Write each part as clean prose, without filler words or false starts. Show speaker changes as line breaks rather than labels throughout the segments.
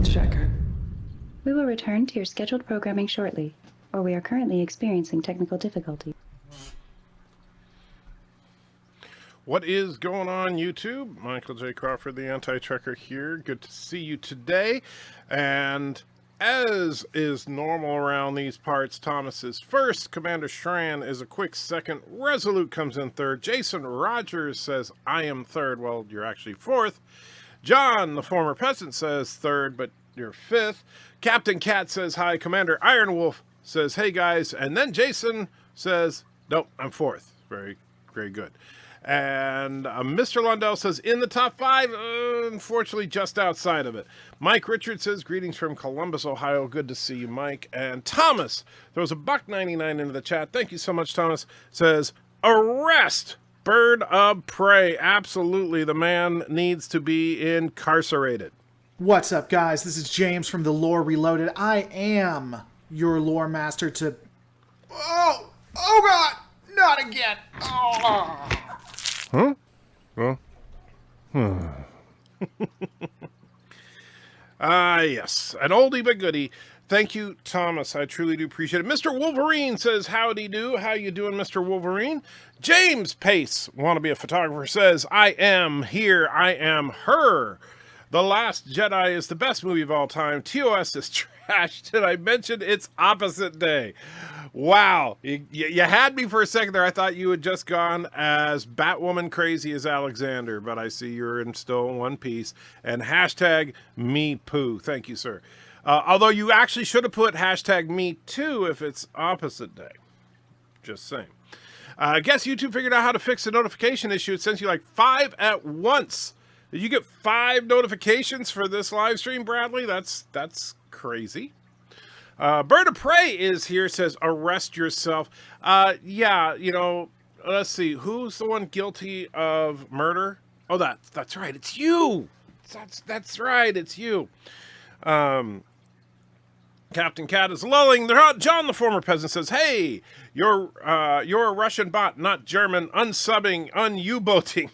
anti-tracker.
We will return to your scheduled programming shortly, or we are currently experiencing technical difficulties.
What is going on, YouTube? Michael J. Crawford, the anti-tracker here. Good to see you today. And as is normal around these parts, Thomas is first. Commander Shran is a quick second. Resolute comes in third. Jason Rogers says, I am third. Well, you're actually fourth. John, the former peasant, says third, but you're fifth. Captain Cat says hi. Commander Ironwolf says, hey, guys. And then Jason says, nope, I'm fourth. Very, very good. And Mr. Lundell says, in the top five, unfortunately just outside of it. Mike Richards says, greetings from Columbus, Ohio. Good to see you, Mike. And Thomas throws a $1.99 into the chat. Thank you so much, Thomas. Says, arrest Bird of Prey. Absolutely, the man needs to be incarcerated.
What's up, guys? This is James from the Lore Reloaded. I am your lore master to... Oh God! Not again! Oh.
Huh? Well. Yes. An oldie but goodie. Thank you, Thomas. I truly do appreciate it. Mr. Wolverine says, howdy do. How you doing, Mr. Wolverine? James Pace, wanna be a photographer, says, I am here. I am her. The Last Jedi is the best movie of all time. TOS is trash. Did I mention it's opposite day? Wow. You had me for a second there. I thought you had just gone as Batwoman crazy as Alexander, but I see you're in still in one piece. And hashtag me poo. Thank you, sir. Although you actually should have put hashtag me too if it's opposite day. Just saying. I guess YouTube figured out how to fix the notification issue. It sends you like 5 at once. Did you get 5 notifications for this live stream, Bradley? That's crazy. BIRDOPREY is here, says, arrest yourself. Yeah, you know, let's see. Who's the one guilty of murder? Oh, that's right. It's you. That's right. It's you. Captain Cat is lulling. John, the former peasant, says, hey, you're a Russian bot, not German. Unsubbing, un-U-boating.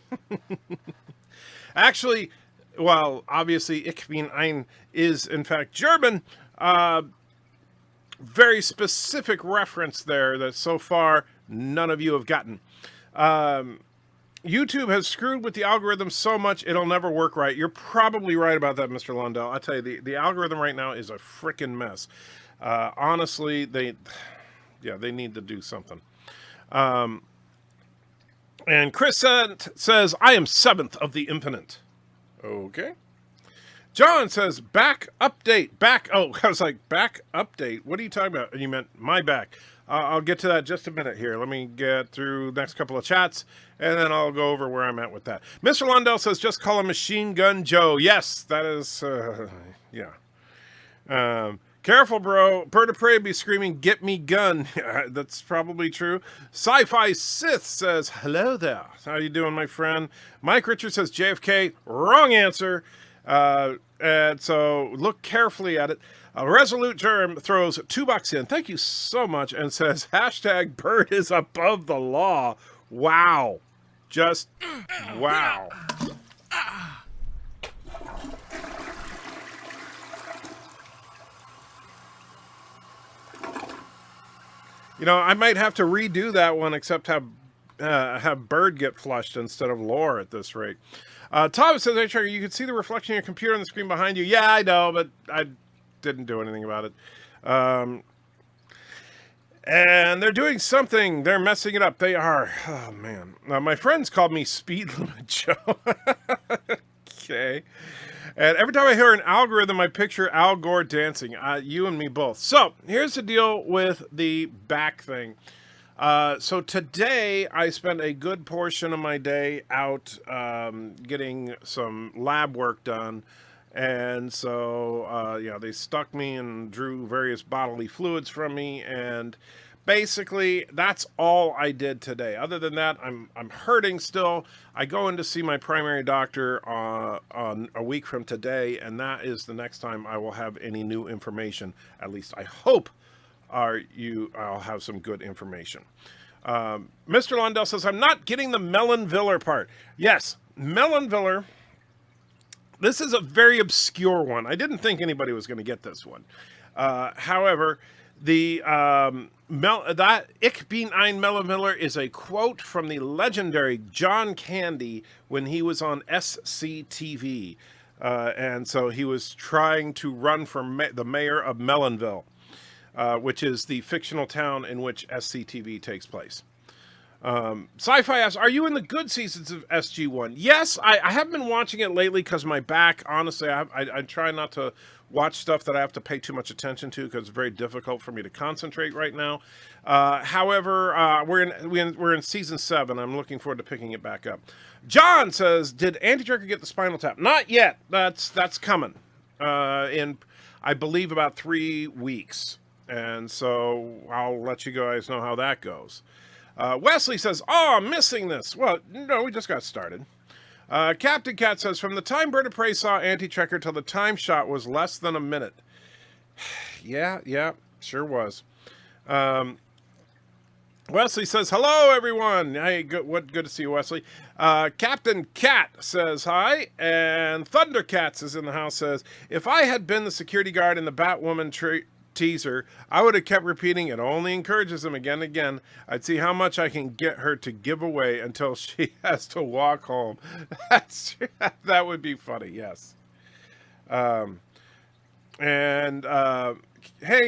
Actually, well, obviously, ich bin ein is, in fact, German. Very specific reference there that so far none of you have gotten. YouTube has screwed with the algorithm so much it'll never work right. You're probably right about that, Mr. Lundell. I tell you, the algorithm right now is a freaking mess. Honestly, they need to do something. And Chris says, I am 7th of the infinite. Okay. John says, back update. I was like, back update? What are you talking about? And you meant my back. I'll get to that just a minute here. Let me get through the next couple of chats, and then I'll go over where I'm at with that. Mr. Lundell says, just call him Machine Gun Joe. Yes, that is, yeah. Careful, bro. BIRDOPREY be screaming, get me gun. That's probably true. Sci-Fi Sith says, hello there. How you doing, my friend? Mike Richards says, JFK. Wrong answer. And so look carefully at it. Resolute Germ throws $2 in. Thank you so much. And says, hashtag Bird is above the law. Wow. Just wow. You know, I might have to redo that one, except have Bird get flushed instead of Lore at this rate. Thomas says, hey, Trigger, you can see the reflection of your computer on the screen behind you. Yeah, I know, but I didn't do anything about it. And they're doing something. They're messing it up. They are. Oh, man. My friends called me Speed Limit Joe. Okay. And every time I hear an algorithm, I picture Al Gore dancing. You and me both. So here's the deal with the back thing. So today I spent a good portion of my day out getting some lab work done. And so, yeah, they stuck me and drew various bodily fluids from me. And basically, that's all I did today. Other than that, I'm hurting still. I go in to see my primary doctor on a week from today, and that is the next time I will have any new information. At least I hope I'll have some good information. Mr. Lundell says, I'm not getting the Mellonviller part. Yes, Mellonviller, This is a very obscure one. I didn't think anybody was going to get this one. However, the that Ich bin ein Mellonviller is a quote from the legendary John Candy when he was on SCTV. And so he was trying to run for the mayor of Mellonville, which is the fictional town in which SCTV takes place. Sci-Fi asks, are you in the good seasons of SG1? Yes, I haven't been watching it lately because my back, honestly, I try not to watch stuff that I have to pay too much attention to because it's very difficult for me to concentrate right now. However, we're in season 7. I'm looking forward to picking it back up. John says, did Andy Drucker get the Spinal Tap? Not yet. That's coming in, I believe, about 3 weeks. And so I'll let you guys know how that goes. Wesley says, oh, I'm missing this. Well, no, we just got started. Captain Cat says, from the time BIRDOPREY saw Anti-Trekker till the time shot was less than a minute. Yeah, sure was. Wesley says, hello, everyone. Hey, good to see you, Wesley. Captain Cat says hi, and Thundercats is in the house, says, if I had been the security guard in the Batwoman teaser, I would have kept repeating it only encourages him again and again. I'd see how much I can get her to give away until she has to walk home. That would be funny, yes. Hey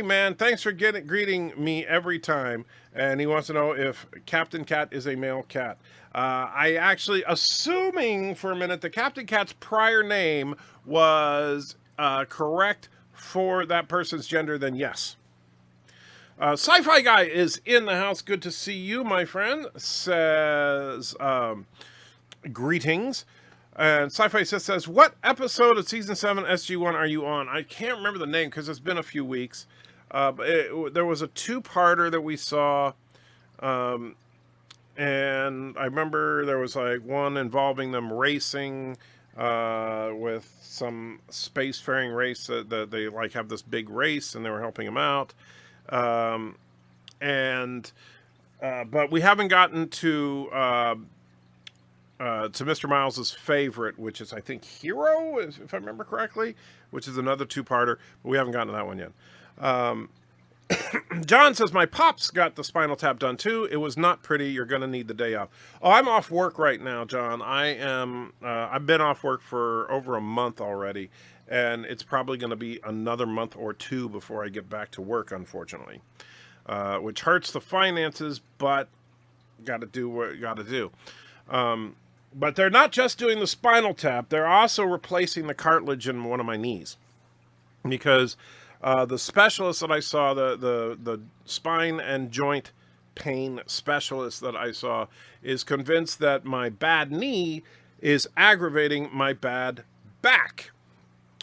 man, thanks for greeting me every time. And he wants to know if Captain Cat is a male cat. I actually, assuming for a minute that Captain Cat's prior name was correct for that person's gender, then yes. Sci-Fi Guy is in the house. Good to see you, my friend. Says, greetings. And Sci-Fi says, what episode of Season 7 SG1 are you on? I can't remember the name because it's been a few weeks. There was a 2-parter that we saw. And I remember there was like one involving them racing with some spacefaring race that they like have this big race and they were helping him out. But we haven't gotten to Mr. Miles's favorite, which is I think Hero, if I remember correctly, which is another 2-parter, but we haven't gotten to that one yet. John says, my pops got the Spinal Tap done too. It was not pretty. You're going to need the day off. Oh, I'm off work right now, John. I've been off work for over a month already, and it's probably going to be another month or 2 before I get back to work, unfortunately, which hurts the finances, but got to do what you got to do. But they're not just doing the Spinal Tap. They're also replacing the cartilage in one of my knees because the specialist that I saw, the spine and joint pain specialist that I saw, is convinced that my bad knee is aggravating my bad back.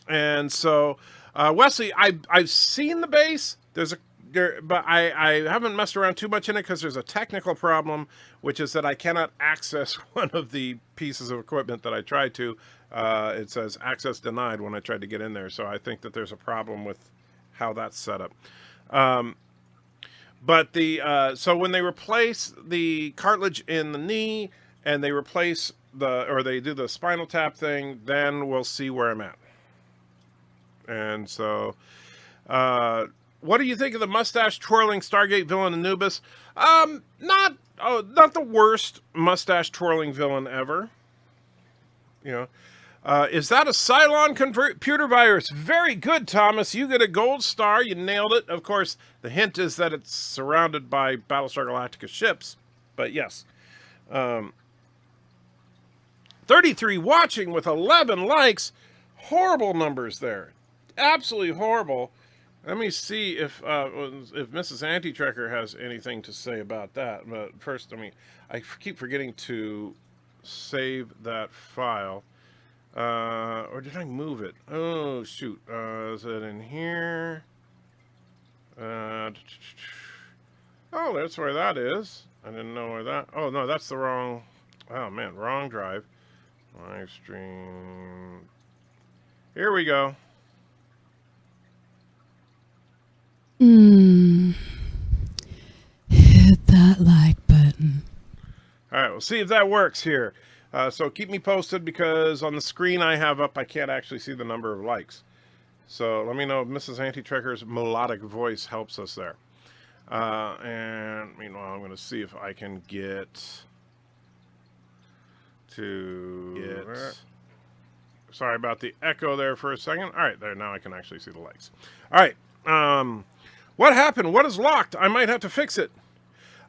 And so, Wesley, I've seen the base. But I haven't messed around too much in it because there's a technical problem, which is that I cannot access one of the pieces of equipment that I tried to. It says access denied when I tried to get in there. So I think that there's a problem with how that's set up. But so when they replace the cartilage in the knee and they replace they do the Spinal Tap thing, then we'll see where I'm at. And so, what do you think of the mustache twirling Stargate villain Anubis? Not the worst mustache twirling villain ever. You know. Is that a Cylon computer virus? Very good, Thomas. You get a gold star. You nailed it. Of course, the hint is that it's surrounded by Battlestar Galactica ships. But yes. 33 watching with 11 likes. Horrible numbers there. Absolutely horrible. Let me see if Mrs. Anti-Trekker has anything to say about that. But first, I keep forgetting to save that file. Or did I move it? Oh, shoot. Is it in here? Oh, that's where that is. I didn't know where that... Oh, no, that's the wrong... Oh, man, wrong drive. Live stream... Here we go.
Hit that like button.
All right, we'll see if that works here. So keep me posted, because on the screen I have up, I can't actually see the number of likes. So let me know if Mrs. Anti-Trekker's melodic voice helps us there. And meanwhile, I'm going to see if I can get Sorry about the echo there for a second. All right, there, now I can actually see the likes. All right. What happened? What is locked? I might have to fix it.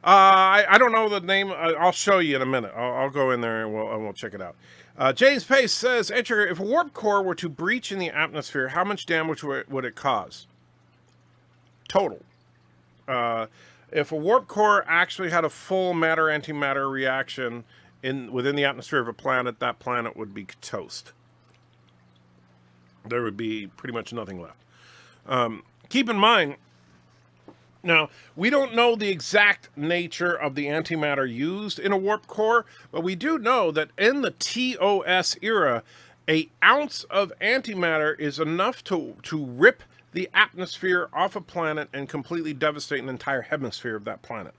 I don't know the name. I'll show you in a minute. I'll go in there and we'll check it out. James Pace says, Etcher, if a warp core were to breach in the atmosphere, how much damage would it cause? Total. If a warp core actually had a full matter-antimatter reaction within the atmosphere of a planet, that planet would be toast. There would be pretty much nothing left. Keep in mind, now, we don't know the exact nature of the antimatter used in a warp core, but we do know that in the TOS era, an ounce of antimatter is enough to rip the atmosphere off a planet and completely devastate an entire hemisphere of that planet.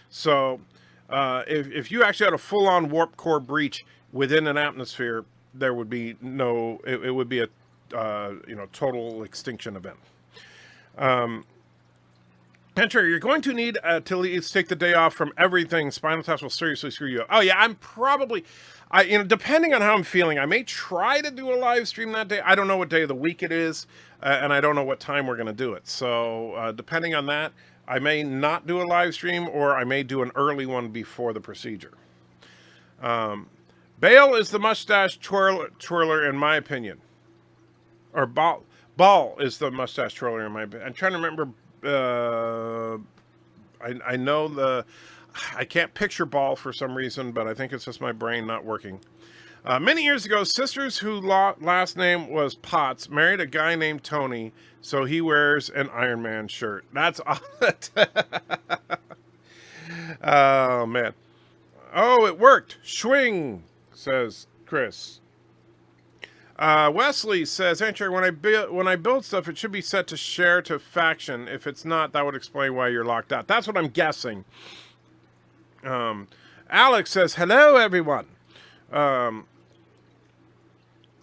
So, if you actually had a full-on warp core breach within an atmosphere, there would be it would be a total extinction event. Enter, you're going to need to at least take the day off from everything. Spinal Tap will seriously screw you up. Oh yeah, I'm probably, depending on how I'm feeling, I may try to do a live stream that day. I don't know what day of the week it is, and I don't know what time we're going to do it. So depending on that, I may not do a live stream, or I may do an early one before the procedure. Bale is the mustache twirler in my opinion. Or Ball is the mustache twirler in my opinion. I'm trying to remember. I know I can't picture Ball for some reason, but I think it's just my brain not working. Many years ago, sisters whose last name was Potts married a guy named Tony, so he wears an Iron Man shirt. That's all. Oh, man. Oh, it worked. Swing, says Chris. Wesley says, Andrew, when I build stuff, it should be set to share to faction. If it's not, that would explain why you're locked out. That's what I'm guessing. Alex says, hello, everyone.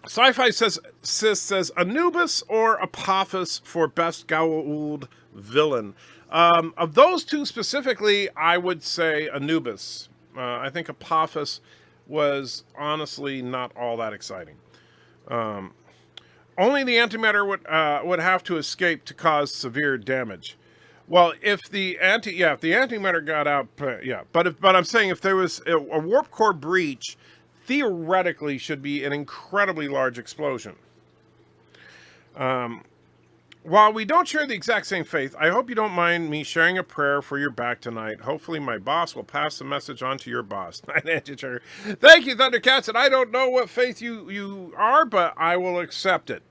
Sci-Fi says, Anubis or Apophis for best Goa'uld villain. Of those two specifically, I would say Anubis. I think Apophis was honestly not all that exciting. Only the antimatter would have to escape to cause severe damage. Well, if the antimatter got out, yeah. But I'm saying if there was a warp core breach, theoretically should be an incredibly large explosion. While we don't share the exact same faith, I hope you don't mind me sharing a prayer for your back tonight. Hopefully my boss will pass the message on to your boss. Thank you, Thundercats, and I don't know what faith you are, but I will accept it.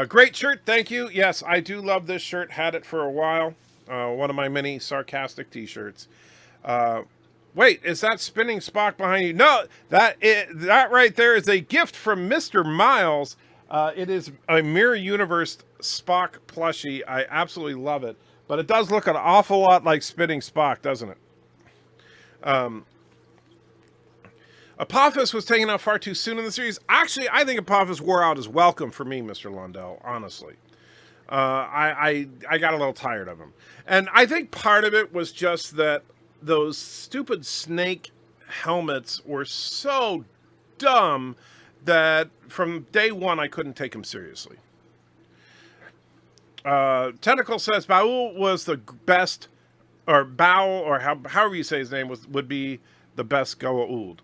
Great shirt, thank you. Yes, I do love this shirt. Had it for a while. One of my many sarcastic t-shirts. Wait, is that spinning Spock behind you? No, that right there is a gift from Mr. Miles. It is a Mirror Universe Spock plushie. I absolutely love it. But it does look an awful lot like spinning Spock, doesn't it? Apophis was taken out far too soon in the series. Actually, I think Apophis wore out his welcome for me, Mr. Lundell, honestly. I got a little tired of him. And I think part of it was just that those stupid snake helmets were so dumb that from day one I couldn't take him seriously. Tentacle says Baul was the best, or Baul, or however you say his name, would be the best Goa'uld.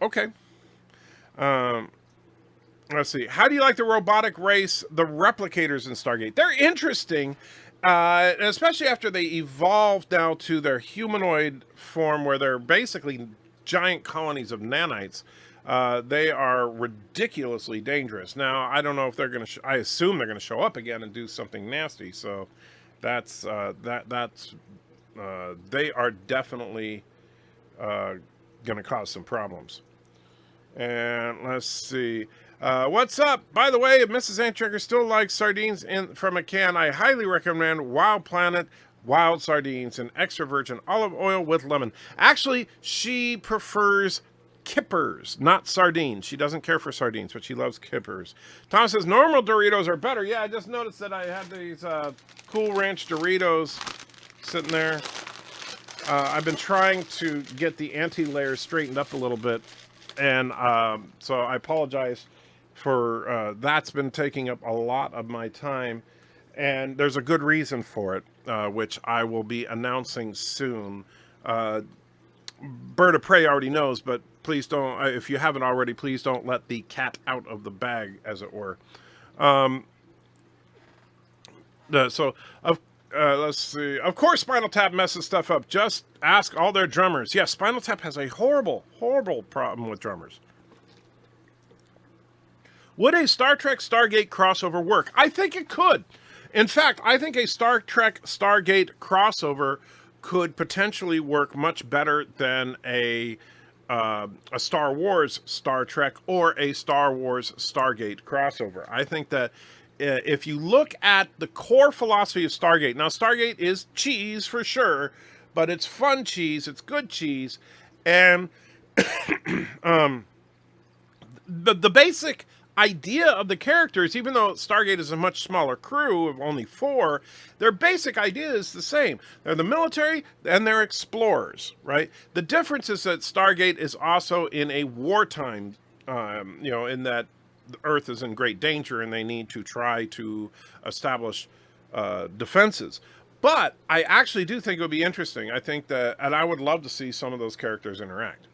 Okay. Let's see. How do you like the robotic race, the replicators in Stargate? They're interesting, especially after they evolved now to their humanoid form, where they're basically giant colonies of nanites. They are ridiculously dangerous. Now, I don't know if they're going to. I assume they're going to show up again and do something nasty. So, that's they are definitely going to cause some problems. And let's see. What's up? By the way, if Mrs. Antrekker still likes sardines from a can, I highly recommend Wild Planet Wild Sardines and extra virgin olive oil with lemon. Actually, she prefers kippers, not sardines. She doesn't care for sardines, but she loves kippers. Thomas says normal Doritos are better. Yeah, I just noticed that I had these Cool Ranch Doritos sitting there. I've been trying to get the anti-layers straightened up a little bit, and so I apologize for that's been taking up a lot of my time, and there's a good reason for it, which I will be announcing soon. Bird of Prey already knows, but please don't, if you haven't already, please don't let the cat out of the bag, as it were. Let's see. Of course, Spinal Tap messes stuff up. Just ask all their drummers. Yes, Spinal Tap has a horrible, horrible problem with drummers. Would a Star Trek Stargate crossover work? I think it could. In fact, I think a Star Trek Stargate crossover could potentially work much better than a Star Wars Star Trek or a Star Wars Stargate crossover. I think that if you look at the core philosophy of Stargate, now Stargate is cheese for sure, but it's fun cheese, it's good cheese, and the basic idea of the characters, even though Stargate is a much smaller crew of only 4, their basic idea is the same. They're the military and they're explorers, right? The difference is that Stargate is also in a wartime, in that the Earth is in great danger and they need to try to establish defenses. But I actually do think it would be interesting. I think that, and I would love to see some of those characters interact.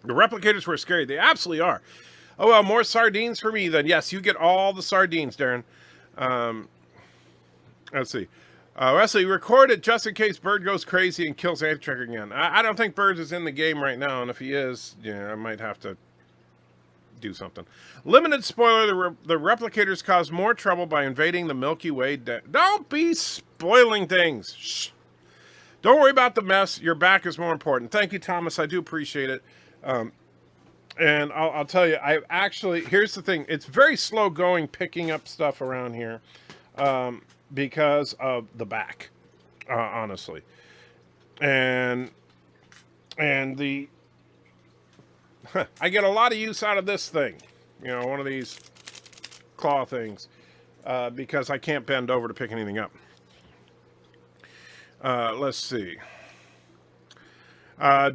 The replicators were scary. They absolutely are. Oh, well, more sardines for me then. Yes, you get all the sardines, Darren. Let's see. Wesley, record it just in case Bird goes crazy and kills Anti-Tracker again. I don't think Bird is in the game right now, and if he is, I might have to do something. Limited spoiler, the replicators cause more trouble by invading the Milky Way. Don't be spoiling things. Shh. Don't worry about the mess. Your back is more important. Thank you, Thomas. I do appreciate it. And I'll tell you, here's the thing. It's very slow going picking up stuff around here because of the back, honestly. And the, I get a lot of use out of this thing, one of these claw things, because I can't bend over to pick anything up. Let's see.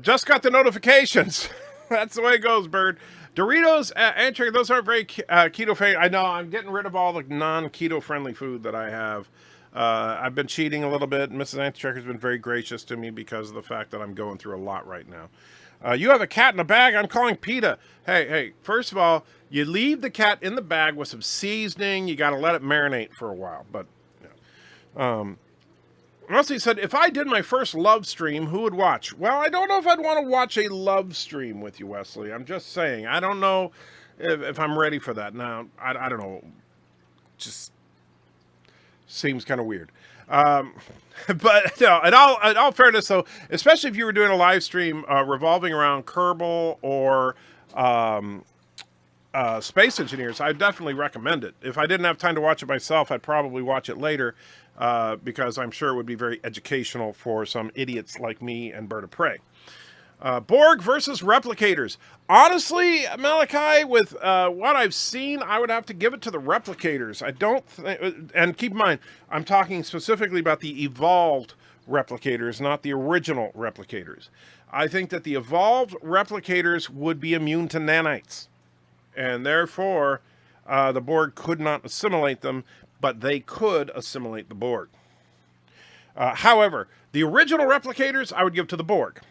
Just got the notifications. That's the way it goes, Bird. Doritos, Anti-Tracker, those aren't very keto-friendly. I know, I'm getting rid of all the non-keto-friendly food that I have. I've been cheating a little bit. Mrs. Anti-Tracker's been very gracious to me because of the fact that I'm going through a lot right now. You have a cat in a bag? I'm calling PETA. Hey, first of all, you leave the cat in the bag with some seasoning. You got to let it marinate for a while. But, Rusty said, if I did my first love stream, who would watch? Well, I don't know if I'd want to watch a love stream with you, Wesley. I'm just saying. I don't know if I'm ready for that. Now, I don't know. Just seems kind of weird. But no, in all fairness, though, especially if you were doing a live stream revolving around Kerbal or Space Engineers, I definitely recommend it. If I didn't have time to watch it myself, I'd probably watch it later. Because I'm sure it would be very educational for some idiots like me and Bird of Prey. Borg versus replicators. Honestly, Malachi, with what I've seen, I would have to give it to the replicators. I don't and keep in mind, I'm talking specifically about the evolved replicators, not the original replicators. I think that the evolved replicators would be immune to nanites. And therefore, the Borg could not assimilate them, but they could assimilate the Borg. However, the original replicators, I would give to the Borg.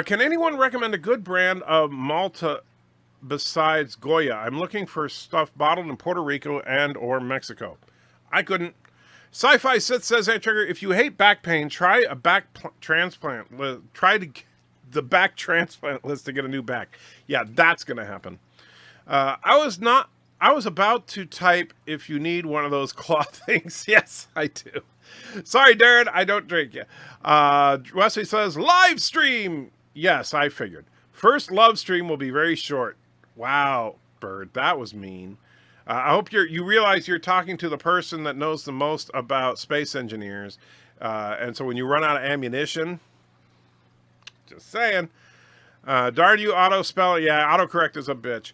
Can anyone recommend a good brand of Malta besides Goya? I'm looking for stuff bottled in Puerto Rico and or Mexico. I couldn't. Sci-Fi Sith says, Anti-Trigger, if you hate back pain, try a back transplant. Try to the back transplant list to get a new back. Yeah, that's going to happen. I was about to type if you need one of those claw things. Yes, I do. Sorry, Darren, I don't drink yet. Wesley says, live stream. Yes, I figured. First love stream will be very short. Wow, Bird, that was mean. I hope you realize you're talking to the person that knows the most about space engineers. And so when you run out of ammunition, Just saying. Darn you, auto spell. Yeah, autocorrect is a bitch.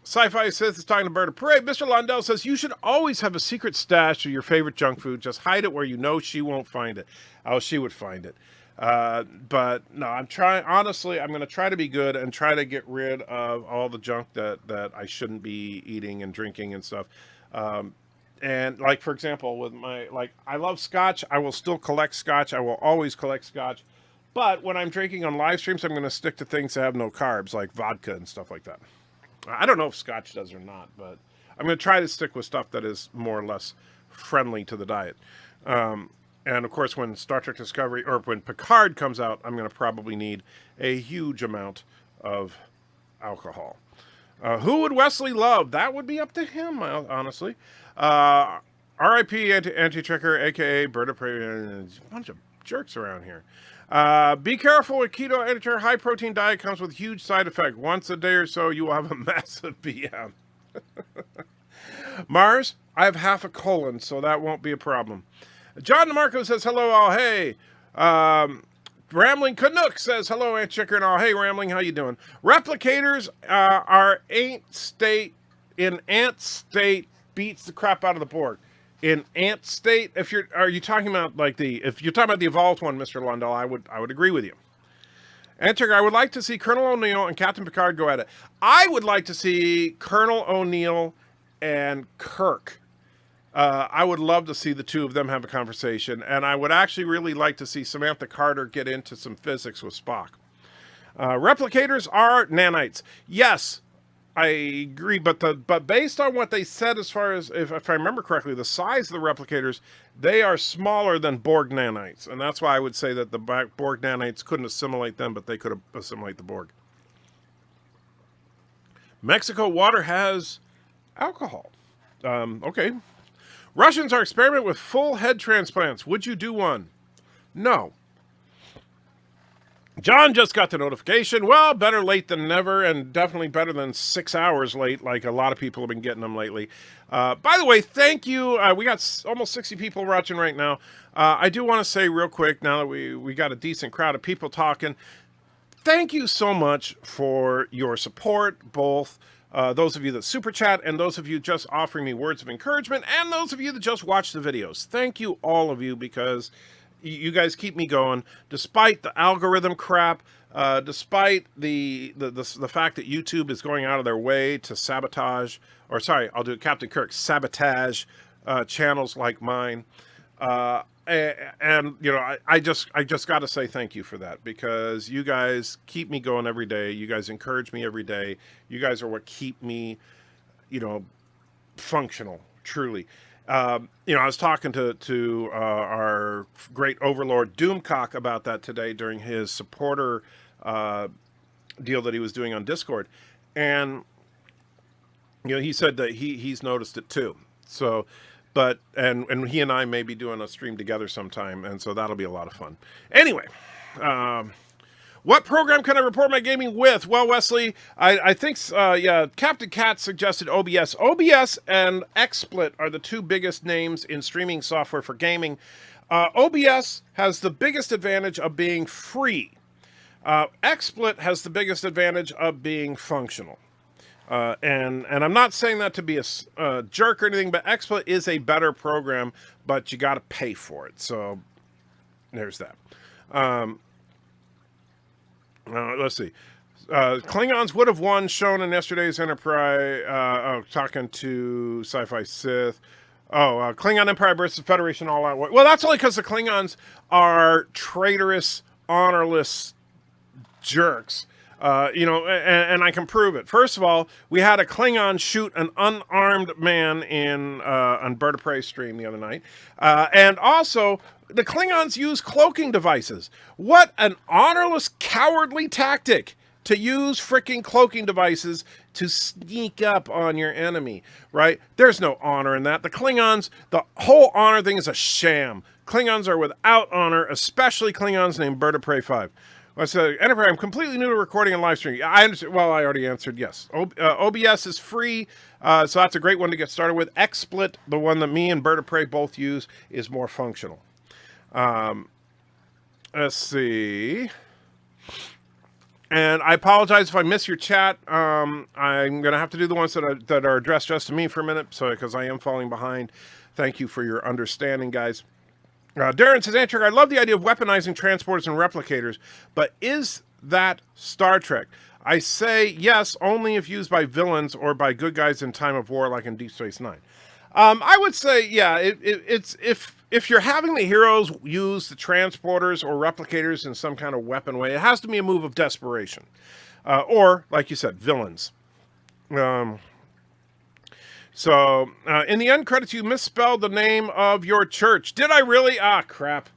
Sci-Fi says it's talking to BIRDOPREY. Mr. Lundell says you should always have a secret stash of your favorite junk food. Just hide it where you know she won't find it. Oh, she would find it. But no, I'm trying. Honestly, I'm going to try to be good and try to get rid of all the junk that I shouldn't be eating and drinking and stuff. And like, for example, with I love scotch. I will still collect scotch. I will always collect scotch. But when I'm drinking on live streams, I'm going to stick to things that have no carbs, like vodka and stuff like that. I don't know if scotch does or not, but I'm going to try to stick with stuff that is more or less friendly to the diet. And of course, when Star Trek Discovery, or when Picard comes out, I'm going to probably need a huge amount of alcohol. Who would Wesley love? That would be up to him, honestly. R.I.P. Anti-Tricker, a.k.a. BIRDOPREY. A bunch of jerks around here. Be careful with keto editor. High protein diet comes with huge side effect. Once a day or so, you will have a massive BM. Mars, I have half a colon, so that won't be a problem. John DeMarco says, hello, all. Hey. Rambling Canuck says, hello, Aunt Chicker and all. Hey, Rambling, how you doing? Replicators are Ant State. In Ant State, beats the crap out of the Borg. In Ant State, are you talking about if you're talking about the evolved one, Mr. Lundell, I would agree with you. Enter, I would like to see Colonel O'Neill and Captain Picard go at it. I would like to see Colonel O'Neill and Kirk. I would love to see the two of them have a conversation, and I would actually really like to see Samantha Carter get into some physics with Spock. Replicators are nanites. Yes, I agree, but based on what they said, as far as if I remember correctly, the size of the replicators, they are smaller than Borg nanites, and that's why I would say that the Borg nanites couldn't assimilate them, but they could assimilate the Borg. Mexico water has alcohol. Okay. Russians are experimenting with full head transplants. Would you do one? No. John just got the notification. Well, better late than never, and definitely better than 6 hours late, like a lot of people have been getting them lately. By the way, thank you. We got almost 60 people watching right now. I do want to say real quick, now that we got a decent crowd of people talking, thank you so much for your support, both those of you that super chat and those of you just offering me words of encouragement and those of you that just watch the videos. Thank you, all of you, because you guys keep me going despite the algorithm crap, despite the fact that YouTube is going out of their way to sabotage, or sorry, I'll do it, Captain Kirk, sabotage channels like mine. And you know, I just got to say thank you for that, because you guys keep me going every day. You guys encourage me every day. You guys are what keep me, you know, functional, truly. You know, I was talking to our great overlord Doomcock about that today during his supporter deal that he was doing on Discord, and you know, he said that he's noticed it too. So, but and he and I may be doing a stream together sometime, and so that'll be a lot of fun. Anyway, what program can I report my gaming with? Well, Wesley, I think, yeah, Captain Cat suggested OBS. OBS and XSplit are the two biggest names in streaming software for gaming. OBS has the biggest advantage of being free. XSplit has the biggest advantage of being functional. And I'm not saying that to be a jerk or anything, but XSplit is a better program, but you got to pay for it. So there's that. Let's see. Klingons would have won, shown in yesterday's Enterprise. Talking to Sci-Fi Sith. Klingon Empire versus Federation all out. Well, that's only because the Klingons are traitorous, honorless jerks. You know, and I can prove it. First of all, we had a Klingon shoot an unarmed man on BIRDOPREY stream the other night. And also, the Klingons use cloaking devices. What an honorless, cowardly tactic to use freaking cloaking devices to sneak up on your enemy, right? There's no honor in that. The Klingons, the whole honor thing is a sham. Klingons are without honor, especially Klingons named BIRDOPREY 5. I said, Enterprise, I'm completely new to recording and live streaming. I understand. Well, I already answered yes. OBS is free, so that's a great one to get started with. XSplit, the one that me and BIRDOPREY both use, is more functional. Let's see. And I apologize if I miss your chat. I'm going to have to do the ones that are addressed just to me for a minute, because I am falling behind. Thank you for your understanding, guys. Darren says, Antrick, I love the idea of weaponizing transporters and replicators, but is that Star Trek? I say yes, only if used by villains or by good guys in time of war, like in Deep Space Nine. I would say, yeah, it's if you're having the heroes use the transporters or replicators in some kind of weapon way, it has to be a move of desperation, or like you said, villains. So in the end credits, you misspelled the name of your church. Did I really? Ah, crap.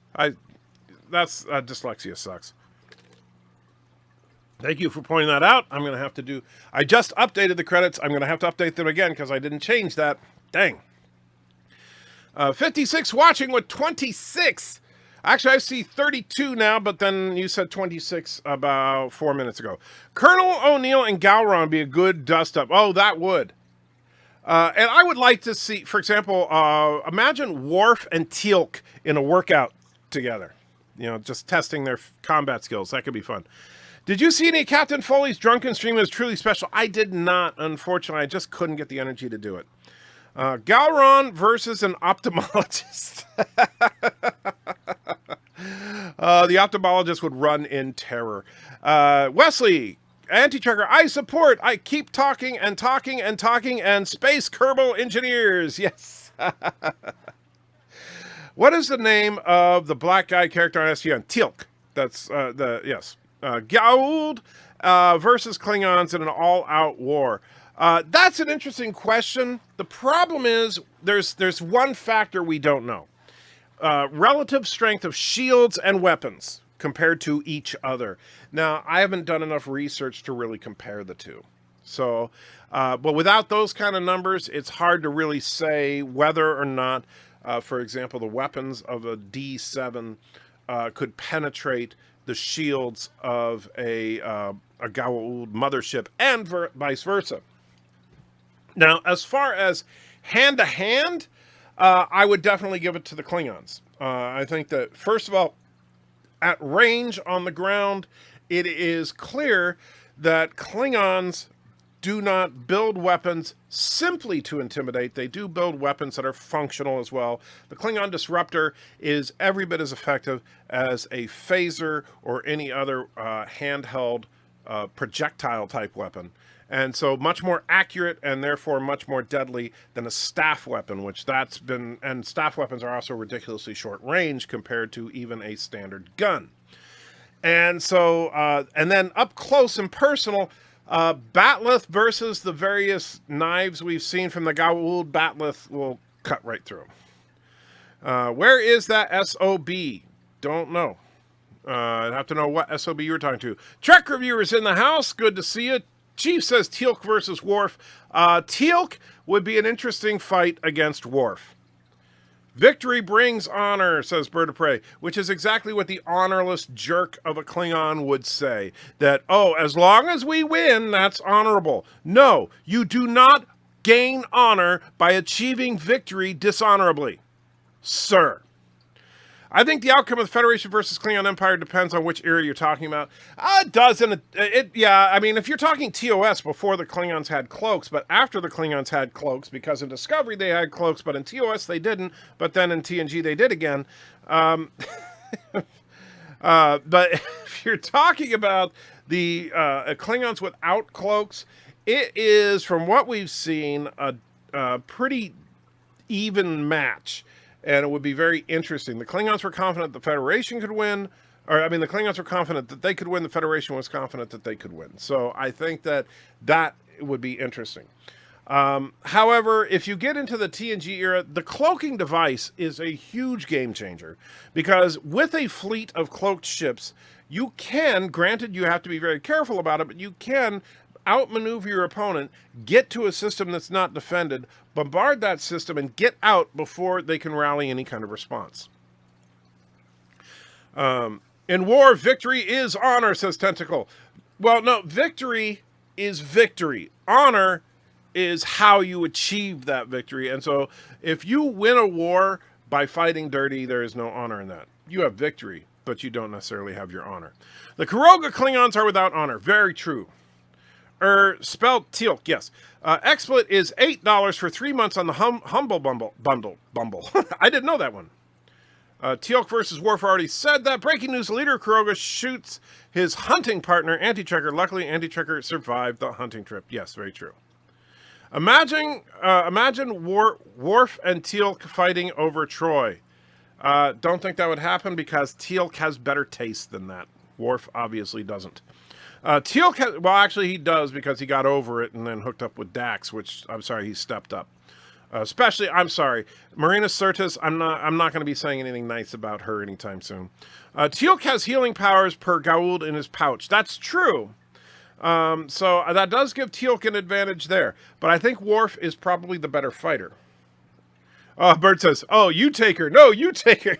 That's dyslexia sucks. Thank you for pointing that out. I'm going to have to do... I just updated the credits. I'm going to have to update them again because I didn't change that. Dang. 56 watching with 26. Actually, I see 32 now, but then you said 26 about 4 minutes ago. Colonel O'Neill and Gowron be a good dust-up. Oh, that would. And I would like to see, for example, imagine Worf and Teal'c in a workout together. You know, just testing their combat skills. That could be fun. Did you see any Captain Foley's drunken stream? It was truly special. I did not, unfortunately. I just couldn't get the energy to do it. Gowron versus an ophthalmologist. The ophthalmologist would run in terror. Wesley, anti-tracker, I support. I keep talking and talking and talking and space Kerbal engineers. Yes. What is the name of the black guy character on SGN? Teal'c. That's yes. Goa'uld versus Klingons in an all-out war. That's an interesting question. The problem is there's one factor we don't know. Relative strength of shields and weapons compared to each other. Now, I haven't done enough research to really compare the two. So, but without those kind of numbers, it's hard to really say whether or not, for example, the weapons of a D7 could penetrate the shields of a Goa'uld mothership and vice versa. Now, as far as hand-to-hand, I would definitely give it to the Klingons. I think that, first of all, at range on the ground, it is clear that Klingons do not build weapons simply to intimidate. They do build weapons that are functional as well. The Klingon Disruptor is every bit as effective as a phaser or any other handheld projectile-type weapon. And so much more accurate and therefore much more deadly than a staff weapon, which that's been... And staff weapons are also ridiculously short range compared to even a standard gun. And so, and then up close and personal... Batleth versus the various knives we've seen from the Goa'uld, Batleth will cut right through. Where is that SOB? Don't know. I'd have to know what SOB you were talking to. Trek reviewers in the house. Good to see you. Chief says Teal'c versus Worf. Teal'c would be an interesting fight against Worf. Victory brings honor, says BIRDOPREY, which is exactly what the honorless jerk of a Klingon would say. That, oh, as long as we win, that's honorable. No, you do not gain honor by achieving victory dishonorably, sir. I think the outcome of the Federation versus Klingon Empire depends on which era you're talking about. It does, and yeah, I mean, if you're talking TOS before the Klingons had cloaks, but after the Klingons had cloaks, because in Discovery they had cloaks, but in TOS they didn't, but then in TNG they did again. But if you're talking about the Klingons without cloaks, it is, from what we've seen, a pretty even match. And it would be very interesting. The Klingons were confident the Federation could win. Or, I mean, the Klingons were confident that they could win. The Federation was confident that they could win. So I think that that would be interesting. However, if you get into the TNG era, the cloaking device is a huge game changer. Because with a fleet of cloaked ships, you can, granted you have to be very careful about it, but you can outmaneuver your opponent, get to a system that's not defended, bombard that system, and get out before they can rally any kind of response. In war, victory is honor, says Tentacle. Well, no, victory is victory. Honor is how you achieve that victory. And so if you win a war by fighting dirty, there is no honor in that. You have victory. but you don't necessarily have your honor. The Kuroga Klingons are without honor. Very true. Spelled Teal'c, yes. XSplit is $8 for 3 months on the Humble Bundle. I didn't know that one. Teal'c versus Worf already said that. Breaking news, the leader of Kuroga shoots his hunting partner, Anti-Trekker. Luckily, Anti-Trekker survived the hunting trip. Yes, very true. Imagine Worf and Teal'c fighting over Troy. Don't think that would happen because Teal'c has better taste than that. Worf obviously doesn't. Teal'c well, actually he does because he got over it and then hooked up with Dax, which I'm sorry he stepped up. Especially, I'm sorry, Marina Sirtis. I'm not going to be saying anything nice about her anytime soon. Teal'c has healing powers per Goa'uld in his pouch. That's true. So that does give Teal'c an advantage there. But I think Worf is probably the better fighter. Bird says, "Oh, you take her. No, you take her."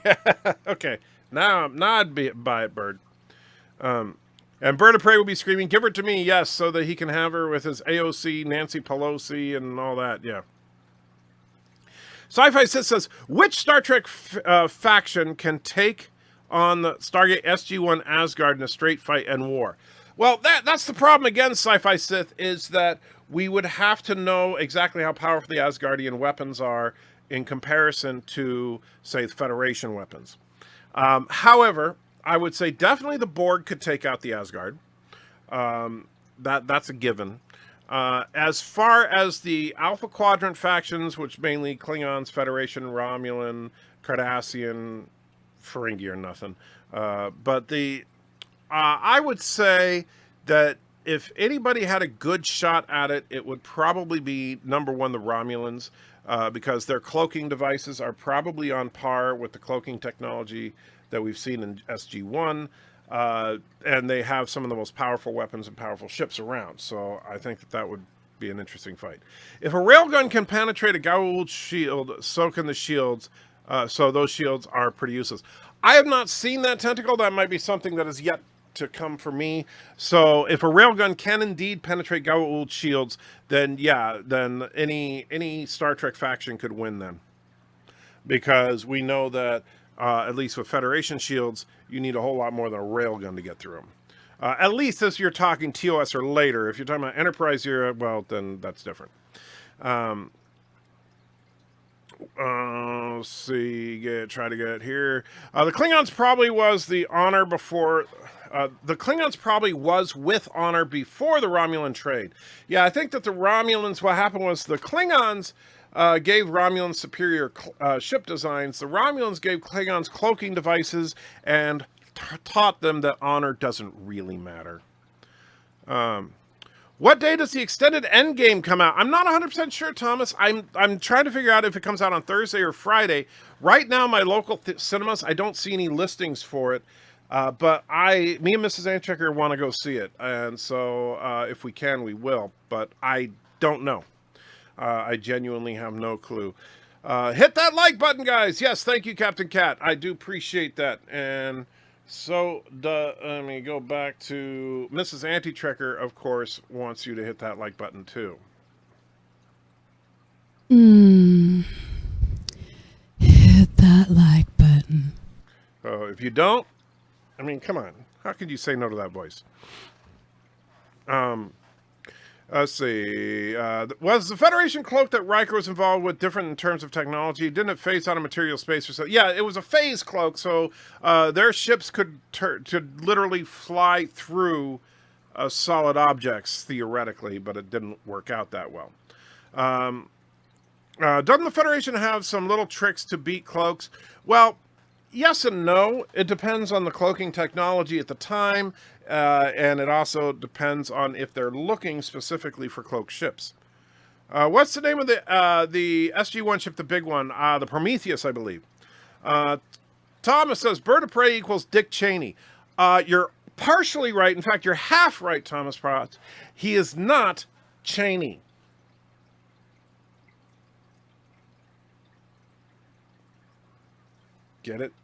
Okay, now I'd buy it, Bird. And BIRDOPREY will be screaming, "Give her to me, yes," so that he can have her with his AOC, Nancy Pelosi, and all that. Yeah. Sci-Fi Sis says, which Star Trek faction can take on the Stargate SG-1 Asgard in a straight fight and war? Well, that's the problem again, Sci-Fi Sith, is that we would have to know exactly how powerful the Asgardian weapons are in comparison to, say, the Federation weapons. However, I would say definitely the Borg could take out the Asgard. That's a given. As far as the Alpha Quadrant factions, which mainly Klingons, Federation, Romulan, Cardassian, Ferengi or nothing. But I would say that if anybody had a good shot at it, it would probably be number one, the Romulans, because their cloaking devices are probably on par with the cloaking technology that we've seen in SG-1. And they have some of the most powerful weapons and powerful ships around. So I think that would be an interesting fight. If a railgun can penetrate a Goa'uld shield, so can the shields. So those shields are pretty useless. I have not seen that tentacle. That might be something that is yet to come for me. So if a railgun can indeed penetrate Goa'uld shields, then yeah, then any Star Trek faction could win then. Because we know that at least with Federation shields, you need a whole lot more than a railgun to get through them. At least as you're talking TOS or later. If you're talking about Enterprise era, well, then that's different. Let's see, try to get it here. The Klingons probably was the honor before... the Klingons probably was with honor before the Romulan trade. Yeah, I think that the Romulans, what happened was the Klingons... gave Romulans superior ship designs. The Romulans gave Klingons cloaking devices and taught them that honor doesn't really matter. What day does the extended Endgame come out? I'm not 100% sure, Thomas. I'm trying to figure out if it comes out on Thursday or Friday. Right now, my local cinemas, I don't see any listings for it. But me and Mrs. Anchecker want to go see it. And so if we can, we will. But I don't know. I genuinely have no clue. Hit that like button, guys. Yes, thank you, Captain Cat. I do appreciate that. And so, let me go back to Mrs. Anti-Trekker, of course, wants you to hit that like button, too.
Hit that like button.
Oh, if you don't, I mean, come on. How could you say no to that voice? Let's see. Was the Federation cloak that Riker was involved with different in terms of technology? Didn't it phase out of material space or so? Yeah, it was a phase cloak, so their ships could literally fly through solid objects, theoretically, but it didn't work out that well. Doesn't the Federation have some little tricks to beat cloaks? Well, yes and no. It depends on the cloaking technology at the time. And it also depends on if they're looking specifically for cloaked ships. What's the name of the SG-1 ship, the big one? The Prometheus, I believe. Thomas says, BIRDOPREY equals Dick Cheney. You're partially right. In fact, you're half right, Thomas Protz. He is not Cheney. Get it?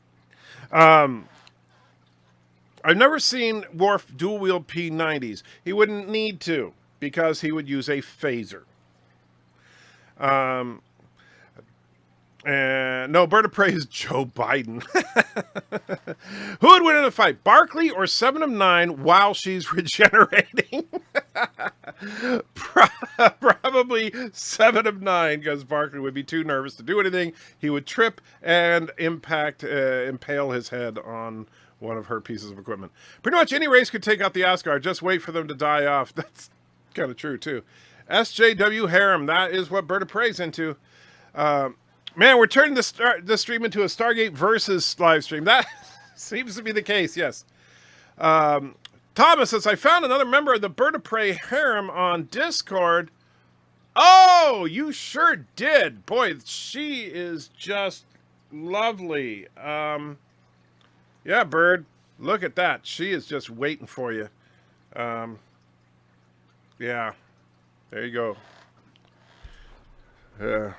I've never seen Worf dual-wield P-90s. He wouldn't need to, because he would use a phaser. And no, BIRDOPREY is Joe Biden. Who would win in a fight, Barkley or 7 of 9 while she's regenerating? Probably 7 of 9, because Barkley would be too nervous to do anything. He would trip and impale his head on one of her pieces of equipment. Pretty much any race could take out the Asgard. Just wait for them to die off. That's kind of true, too. SJW Harem, that is what BIRDOPREY's into. Man, we're turning this stream into a Stargate Versus live stream. That seems to be the case, yes. Thomas says, I found another member of the BIRDOPREY harem on Discord. Oh, you sure did. Boy, she is just lovely. Yeah, Bird, look at that. She is just waiting for you. Yeah, there you go. Yeah.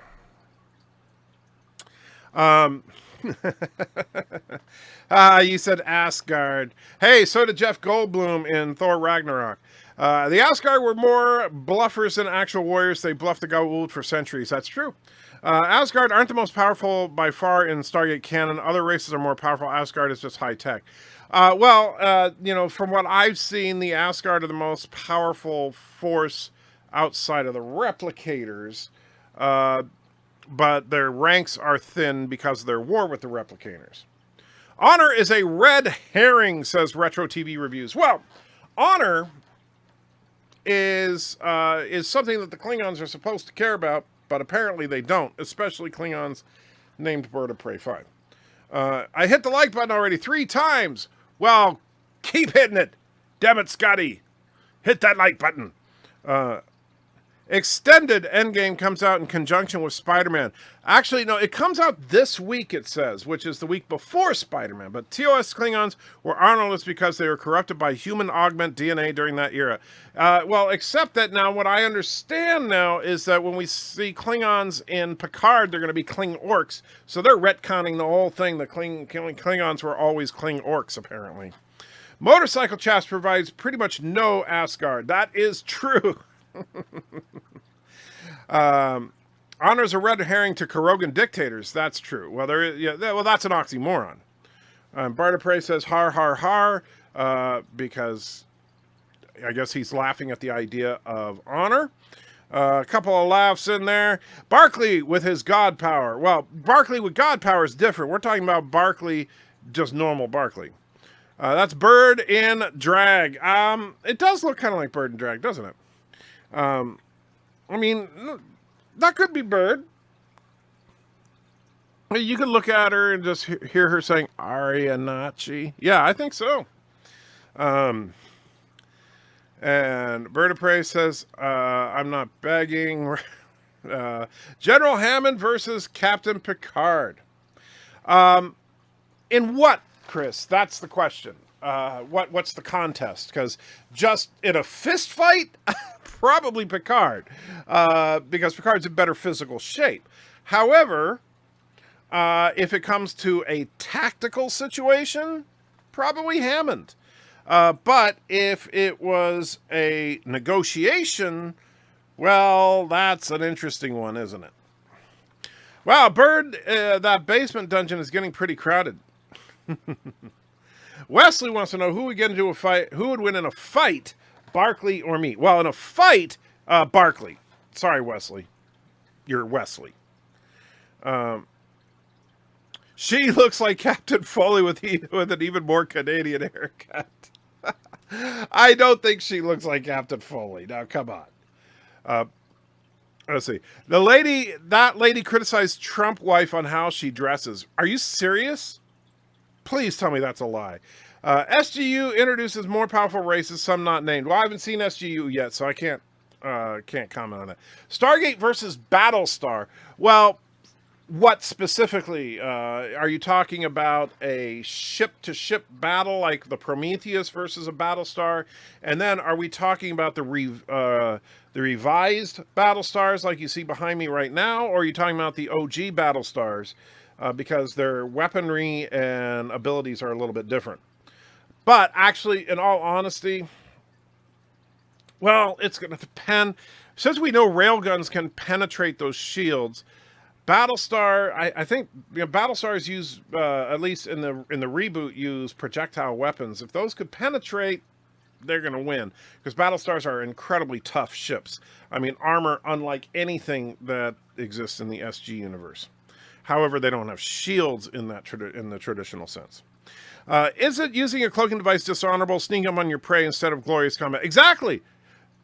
You said Asgard. Hey, so did Jeff Goldblum in Thor Ragnarok. The Asgard were more bluffers than actual warriors. They bluffed the Goa'uld for centuries. That's true. Asgard aren't the most powerful by far in Stargate canon. Other races are more powerful. Asgard is just high tech. You know, from what I've seen, the Asgard are the most powerful force outside of the replicators. But their ranks are thin because of their war with the replicators. Honor is a red herring, says Retro TV Reviews. Well, honor is something that the Klingons are supposed to care about, but apparently they don't, especially Klingons named BIRDOPREY 5. I hit the like button already 3 times. Well, keep hitting it. Damn it, Scotty. Hit that like button. Extended Endgame comes out in conjunction with Spider-Man. Actually, no, it comes out this week, it says, which is the week before Spider-Man. But TOS Klingons were honorless because they were corrupted by human augment DNA during that era. Well, except that now what I understand now is that when we see Klingons in Picard, they're going to be Kling Orcs. So they're retconning the whole thing. The Klingons were always Kling Orcs, apparently. Motorcycle Chaps provides pretty much no Asgard. That is true. Honor's a red herring to Korogan dictators. That's true. Well, that's an oxymoron. BIRDOPREY says har har har because I guess he's laughing at the idea of honor. A couple of laughs in there. Barkley with his god power. Well, Barkley with god power is different. We're talking about Barkley, just normal Barkley. That's Bird in drag. It does look kind of like Bird in drag, doesn't it? I mean, that could be Bird. You could look at her and just hear her saying, Aria Nachi. Yeah, I think so. And BIRDOPREY says, I'm not begging. General Hammond versus Captain Picard. In what, Chris? That's the question. What's the contest? Because just in a fist fight, probably Picard, because Picard's in better physical shape. However, if it comes to a tactical situation, probably Hammond. But if it was a negotiation, well, that's an interesting one, isn't it? Wow, Bird, that basement dungeon is getting pretty crowded. Wesley wants to know who would get into a fight. Who would win in a fight, Barkley or me? Well, in a fight, Barkley. Sorry, Wesley. You're Wesley. She looks like Captain Foley with an even more Canadian haircut. I don't think she looks like Captain Foley. Now, come on. Let's see. That lady criticized Trump wife on how she dresses. Are you serious? Please tell me that's a lie. SGU introduces more powerful races, some not named. Well, I haven't seen SGU yet, so I can't comment on that. Stargate versus Battlestar. Well, what specifically? Are you talking about a ship-to-ship battle like the Prometheus versus a Battlestar? And then are we talking about the revised Battlestars like you see behind me right now? Or are you talking about the OG Battlestars? Because their weaponry and abilities are a little bit different. But actually, in all honesty, well, it's going to depend. Since we know railguns can penetrate those shields, Battlestar, I think Battlestars use at least in the reboot use projectile weapons. If those could penetrate, they're going to win because Battlestars are incredibly tough ships. I mean, armor unlike anything that exists in the SG universe. However, they don't have shields in that in the traditional sense. Is it using a cloaking device dishonorable? Sneak up on your prey instead of glorious combat? Exactly.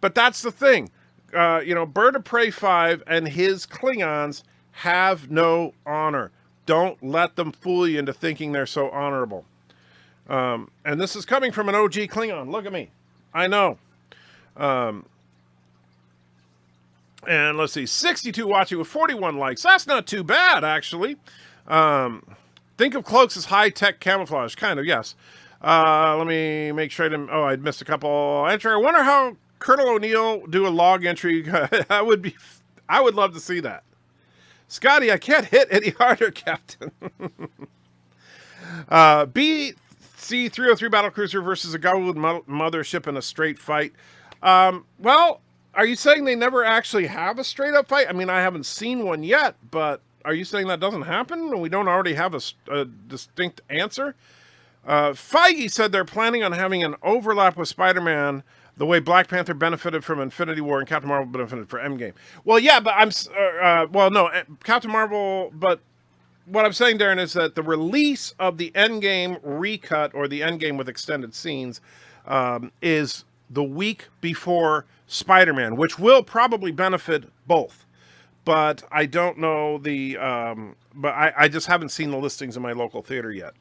But that's the thing. Bird of Prey 5 and his Klingons have no honor. Don't let them fool you into thinking they're so honorable. And this is coming from an OG Klingon. Look at me. I know. And let's see. 62 watching with 41 likes. That's not too bad, actually. Think of cloaks as high-tech camouflage. Kind of, yes. Let me make sure I didn't... Oh, I'd missed a couple entry. I wonder how Colonel O'Neill do a log entry. I would love to see that. Scotty, I can't hit any harder, Captain. BC-303 battlecruiser versus a Goa'uld mothership in a straight fight. Well, are you saying they never actually have a straight-up fight? I mean, I haven't seen one yet, but are you saying that doesn't happen and we don't already have a distinct answer? Feige said they're planning on having an overlap with Spider-Man the way Black Panther benefited from Infinity War and Captain Marvel benefited from Endgame. Well, yeah, but Captain Marvel, but what I'm saying, Darren, is that the release of the Endgame recut or the Endgame with extended scenes is the week before Spider-Man, which will probably benefit both. But I don't know I just haven't seen the listings in my local theater yet.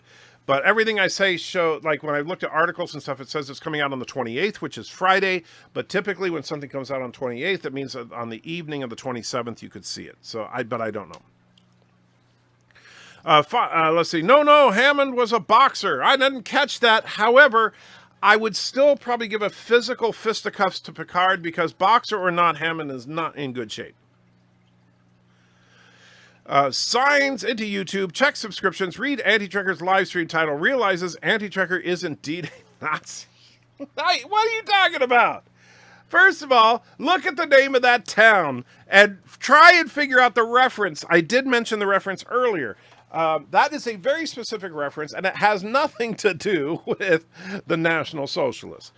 But everything I say like when I looked at articles and stuff, it says it's coming out on the 28th, which is Friday. But typically when something comes out on 28th, it means that on the evening of the 27th, you could see it. But I don't know. Let's see. No, Hammond was a boxer. I didn't catch that. However, I would still probably give a physical fisticuffs to Picard because boxer or not, Hammond is not in good shape. Signs into YouTube, check subscriptions, read Anti-Trekker's live stream title, realizes Anti-Trekker is indeed a Nazi. What are you talking about? First of all, look at the name of that town and try and figure out the reference. I did mention the reference earlier. That is a very specific reference, and it has nothing to do with the National Socialists.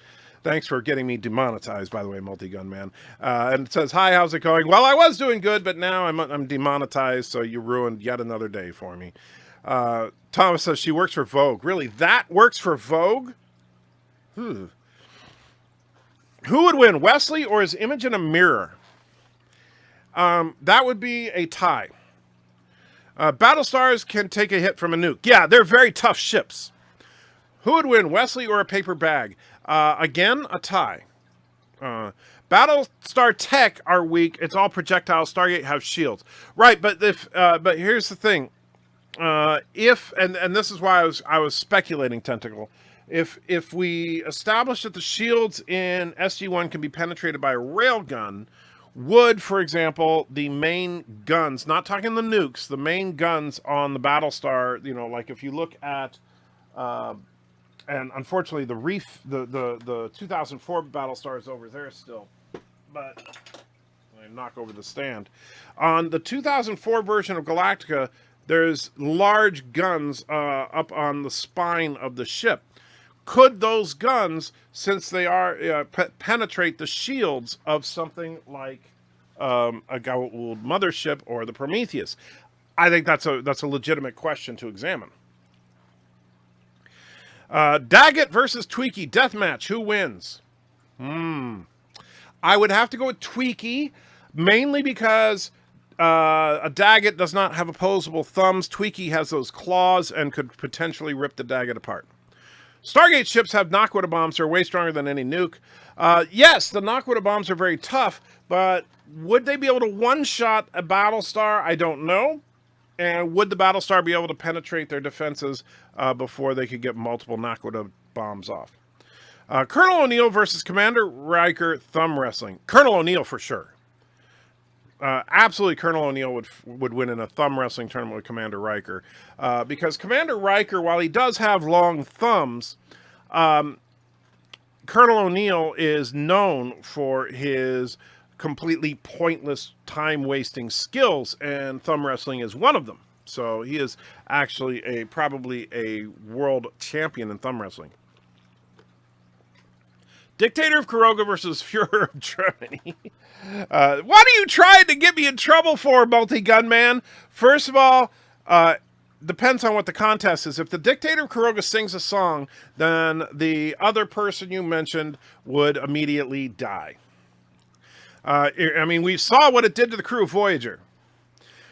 Thanks for getting me demonetized, by the way, Multi-Gun Man. And it says, hi, how's it going? Well, I was doing good, but now I'm demonetized, so you ruined yet another day for me. Thomas says she works for Vogue. Really? That works for Vogue? Who would win, Wesley or his image in a mirror? That would be a tie. Battlestars can take a hit from a nuke. Yeah, they're very tough ships. Who would win, Wesley or a paper bag? Again, a tie. Battlestar Tech are weak. It's all projectiles. Stargate have shields. Right, but but here's the thing. And this is why I was speculating, Tentacle. If we establish that the shields in SG-1 can be penetrated by a railgun, would, for example, the main guns, not talking the nukes, the main guns on the Battlestar, like if you look at and unfortunately, the 2004 Battlestar is over there still. But I knock over the stand. On the 2004 version of Galactica, there's large guns up on the spine of the ship. Could those guns, since they are penetrate the shields of something like a Goa'uld mothership or the Prometheus? I think that's a legitimate question to examine. Daggett versus Tweaky deathmatch. Who wins? I would have to go with Tweaky, mainly because a Daggett does not have opposable thumbs. Tweaky has those claws and could potentially rip the Daggett apart. Stargate ships have Naquita bombs. They're way stronger than any nuke. Yes, the Naquita bombs are very tough, but would they be able to one-shot a Battlestar? I don't know. And would the Battlestar be able to penetrate their defenses before they could get multiple Naquita bombs off? Colonel O'Neill versus Commander Riker thumb wrestling. Colonel O'Neill for sure. Absolutely, Colonel O'Neill would win in a thumb wrestling tournament with Commander Riker. Because Commander Riker, while he does have long thumbs, Colonel O'Neill is known for his completely pointless, time-wasting skills, and thumb wrestling is one of them. So he is actually probably a world champion in thumb wrestling. Dictator of Kuroga versus Führer of Germany. What are you trying to get me in trouble for, multi-gunman? First of all, depends on what the contest is. If the Dictator of Kuroga sings a song, then the other person you mentioned would immediately die. I mean, we saw what it did to the crew of Voyager.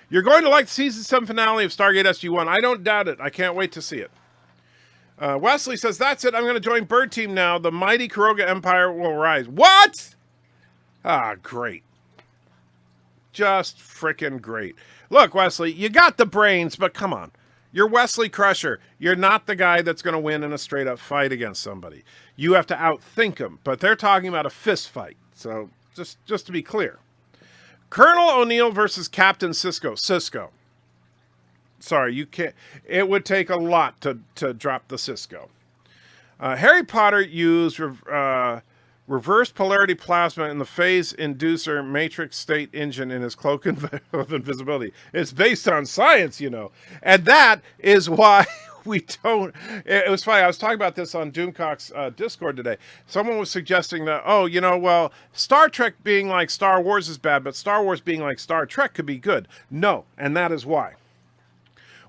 You're going to like the season 7 finale of Stargate SG-1. I don't doubt it. I can't wait to see it. Wesley says, that's it. I'm going to join Bird Team now. The mighty Kuroga Empire will rise. What? Ah, great. Just freaking great. Look, Wesley, you got the brains, but come on. You're Wesley Crusher. You're not the guy that's going to win in a straight-up fight against somebody. You have to outthink them, but they're talking about a fist fight. So, just to be clear. Colonel O'Neill versus Captain Sisko. Sisko. Sorry, you can't. It would take a lot to drop the Sisko. Harry Potter used reverse polarity plasma in the phase inducer matrix state engine in his cloak of invisibility. It's based on science, you know. And that is why we don't... It was funny. I was talking about this on Doomcock's Discord today. Someone was suggesting that, oh, you know, well, Star Trek being like Star Wars is bad, but Star Wars being like Star Trek could be good. No, and that is why.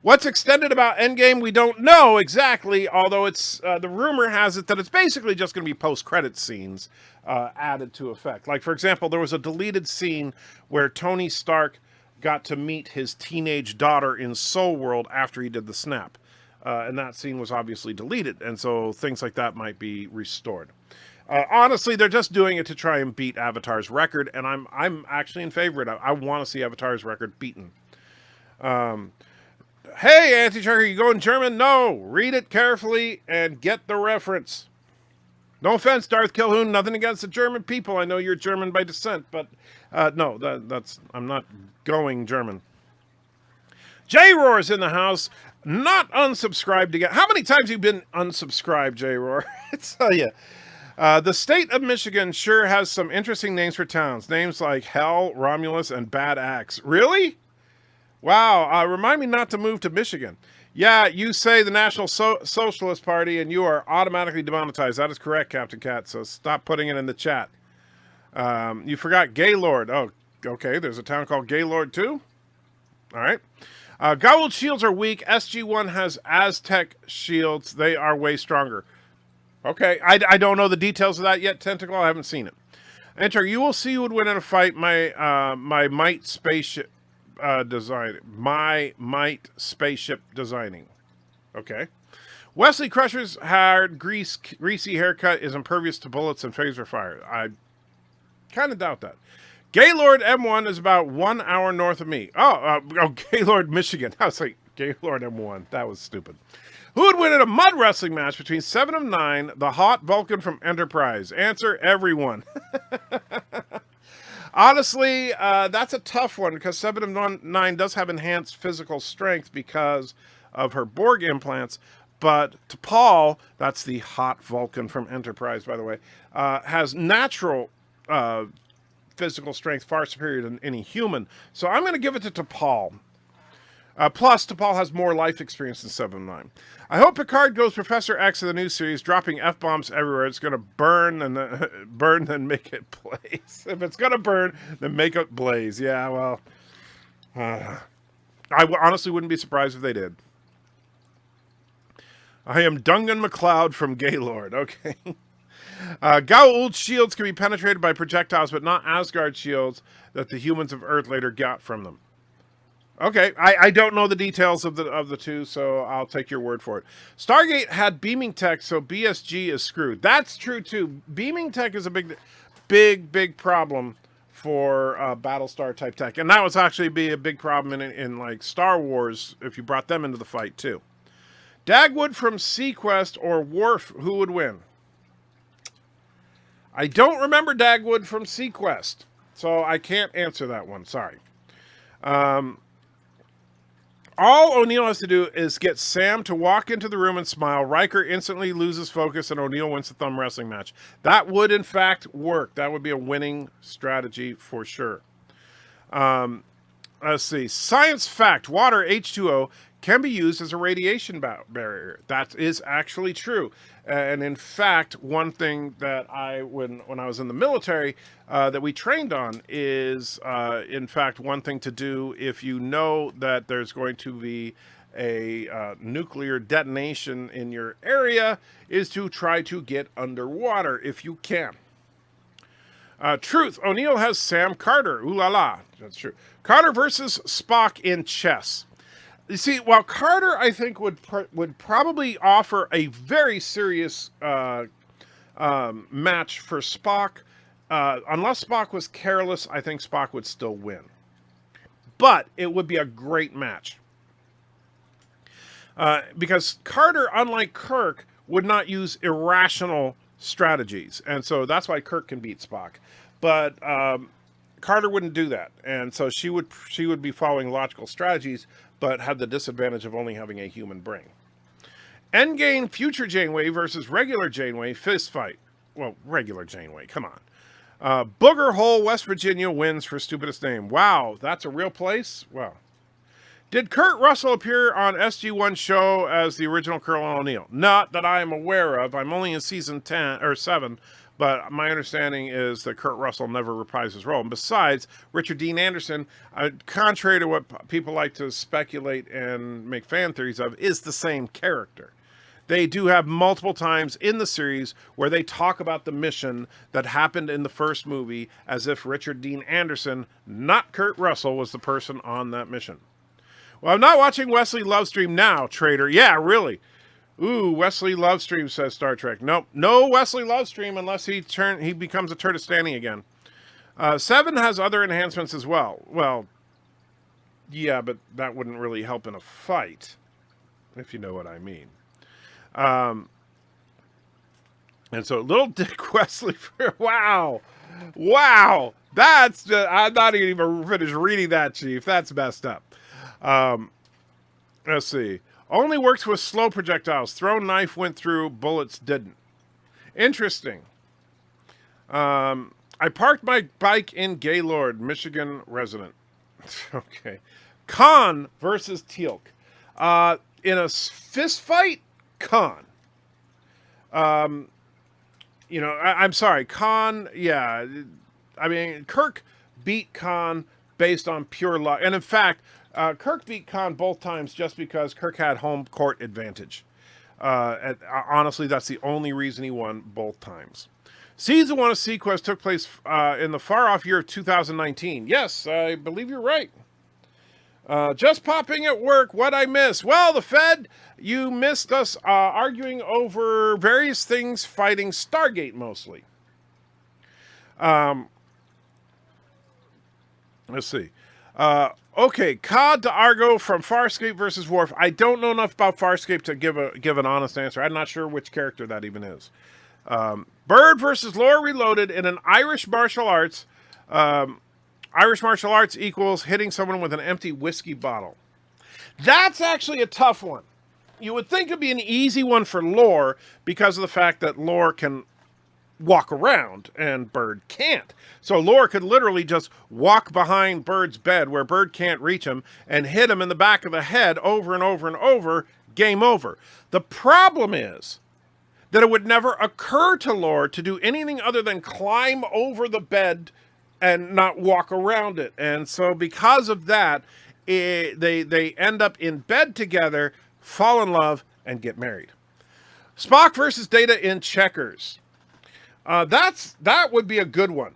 What's extended about Endgame, we don't know exactly, although it's the rumor has it that it's basically just going to be post-credit scenes added to effect. Like, for example, there was a deleted scene where Tony Stark got to meet his teenage daughter in Soul World after he did the snap. And that scene was obviously deleted, and so things like that might be restored. Honestly, they're just doing it to try and beat Avatar's record, and I'm actually in favor of it. I want to see Avatar's record beaten. Hey, Anti-Trucker, you going German? No. Read it carefully and get the reference. No offense, Darth Kilhoun. Nothing against the German people. I know you're German by descent, but no, I'm not going German. J-Roar's in the house. Not unsubscribed again. How many times have you been unsubscribed, J-Roar? I tell you. The state of Michigan sure has some interesting names for towns. Names like Hell, Romulus, and Bad Axe. Really? Wow, remind me not to move to Michigan. Yeah, you say the National Socialist Party and you are automatically demonetized. That is correct, Captain Cat, so stop putting it in the chat. You forgot Gaylord. Oh, okay, there's a town called Gaylord too? All right. Goa'uld shields are weak. SG-1 has Aztec shields. They are way stronger. Okay, I don't know the details of that yet, Tentacle. I haven't seen it. Enter, you will see who would win in a fight. My might spaceship... My might spaceship designing. Okay. Wesley Crusher's hard, greasy haircut is impervious to bullets and phaser fire. I kind of doubt that. Gaylord M1 is about 1 hour north of me. Gaylord, Michigan. I was like, Gaylord M1. That was stupid. Who would win in a mud wrestling match between 7 of 9, the hot Vulcan from Enterprise? Answer, everyone. Honestly, that's a tough one because 7 of 9 does have enhanced physical strength because of her Borg implants. But T'Pol, that's the hot Vulcan from Enterprise, by the way, has natural physical strength far superior than any human. So I'm going to give it to T'Pol. Plus, T'Pol has more life experience than 7 of 9. I hope Picard goes Professor X in the new series, dropping F-bombs everywhere. It's going to burn and then make it blaze. If it's going to burn, then make it blaze. Yeah, well, I honestly wouldn't be surprised if they did. I am Dungan MacLeod from Gaylord. Okay. Goa'uld shields can be penetrated by projectiles, but not Asgard shields that the humans of Earth later got from them. Okay, I don't know the details of the two, so I'll take your word for it. Stargate had beaming tech, so BSG is screwed. That's true too. Beaming tech is a big problem for Battlestar type tech, and that was actually be a big problem in like Star Wars if you brought them into the fight too. Dagwood from Sequest or Worf, who would win? I don't remember Dagwood from Sequest, so I can't answer that one. Sorry. All O'Neill has to do is get Sam to walk into the room and smile. Riker instantly loses focus, and O'Neill wins the thumb wrestling match. That would, in fact, work. That would be a winning strategy for sure. Let's see. Science fact: water, H2O, can be used as a radiation barrier. That is actually true. And in fact, one thing that when I was in the military, that we trained on is, in fact, one thing to do if you know that there's going to be a nuclear detonation in your area is to try to get underwater if you can. Truth: O'Neill has Sam Carter. Ooh la la. That's true. Carter versus Spock in chess. You see, while Carter, I think, would probably offer a very serious match for Spock, unless Spock was careless, I think Spock would still win. But it would be a great match. Because Carter, unlike Kirk, would not use irrational strategies. And so that's why Kirk can beat Spock. But Carter wouldn't do that. And so she would be following logical strategies, but had the disadvantage of only having a human brain. Endgame future Janeway versus regular Janeway fist fight. Well, regular Janeway, come on. Booger Hole, West Virginia wins for stupidest name. Wow, that's a real place? Wow. Did Kurt Russell appear on SG-1 show as the original Colonel O'Neill? Not that I am aware of. I'm only in season 10 or 7. But my understanding is that Kurt Russell never reprised his role. And besides, Richard Dean Anderson, contrary to what people like to speculate and make fan theories of, is the same character. They do have multiple times in the series where they talk about the mission that happened in the first movie as if Richard Dean Anderson, not Kurt Russell, was the person on that mission. Well, I'm not watching Wesley Lovestream now, traitor. Yeah, really. Ooh, Wesley Lovestream, says Star Trek. Nope, no Wesley Lovestream unless he becomes a Turtistani again. 7 has other enhancements as well. Well, yeah, but that wouldn't really help in a fight, if you know what I mean. And so Little Dick Wesley, wow, that's I'm not even finished reading that, Chief. That's messed up. Let's see. Only works with slow projectiles. Thrown knife went through, bullets didn't. Interesting. I parked my bike in Gaylord, Michigan resident. Okay. Khan versus Teal'c. In a fist fight, Khan. I'm sorry, Khan, yeah. I mean, Kirk beat Khan based on pure luck. And in fact, Kirk beat Khan both times just because Kirk had home court advantage. Honestly, that's the only reason he won both times. Season 1 of Sequest took place in the far-off year of 2019. Yes, I believe you're right. Just popping at work, what I miss? Well, the Fed, you missed us arguing over various things, fighting Stargate mostly. Let's see. Okay, Cod to Argo from Farscape versus Worf. I don't know enough about Farscape to give an honest answer. I'm not sure which character that even is. Bird versus Lore Reloaded in an Irish martial arts. Irish martial arts equals hitting someone with an empty whiskey bottle. That's actually a tough one. You would think it'd be an easy one for Lore because of the fact that Lore can walk around and Bird can't. So Lore could literally just walk behind Bird's bed where Bird can't reach him and hit him in the back of the head over and over and over. Game over. The problem is that it would never occur to Lore to do anything other than climb over the bed and not walk around it. And so because of that, they end up in bed together, fall in love, and get married. Spock versus Data in Checkers. That would be a good one.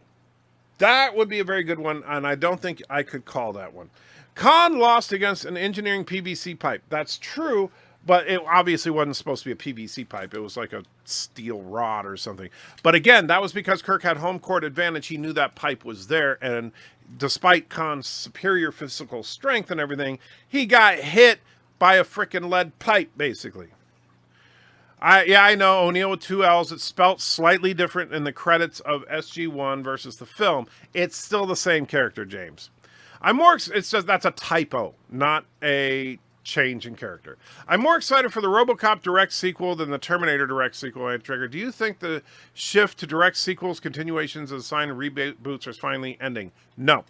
That would be a very good one, and I don't think I could call that one. Khan lost against an engineering PVC pipe. That's true, but it obviously wasn't supposed to be a PVC pipe. It was like a steel rod or something. But again, that was because Kirk had home court advantage. He knew that pipe was there, and despite Khan's superior physical strength and everything, he got hit by a frickin' lead pipe, basically. I know, O'Neill with 2 L's. It's spelt slightly different in the credits of SG-1 versus the film. It's still the same character, James. It's just that's a typo, not a change in character. I'm more excited for the RoboCop direct sequel than the Terminator direct sequel, Ed Trigger. Do you think the shift to direct sequels, continuations, as a sign of reboots is finally ending? No,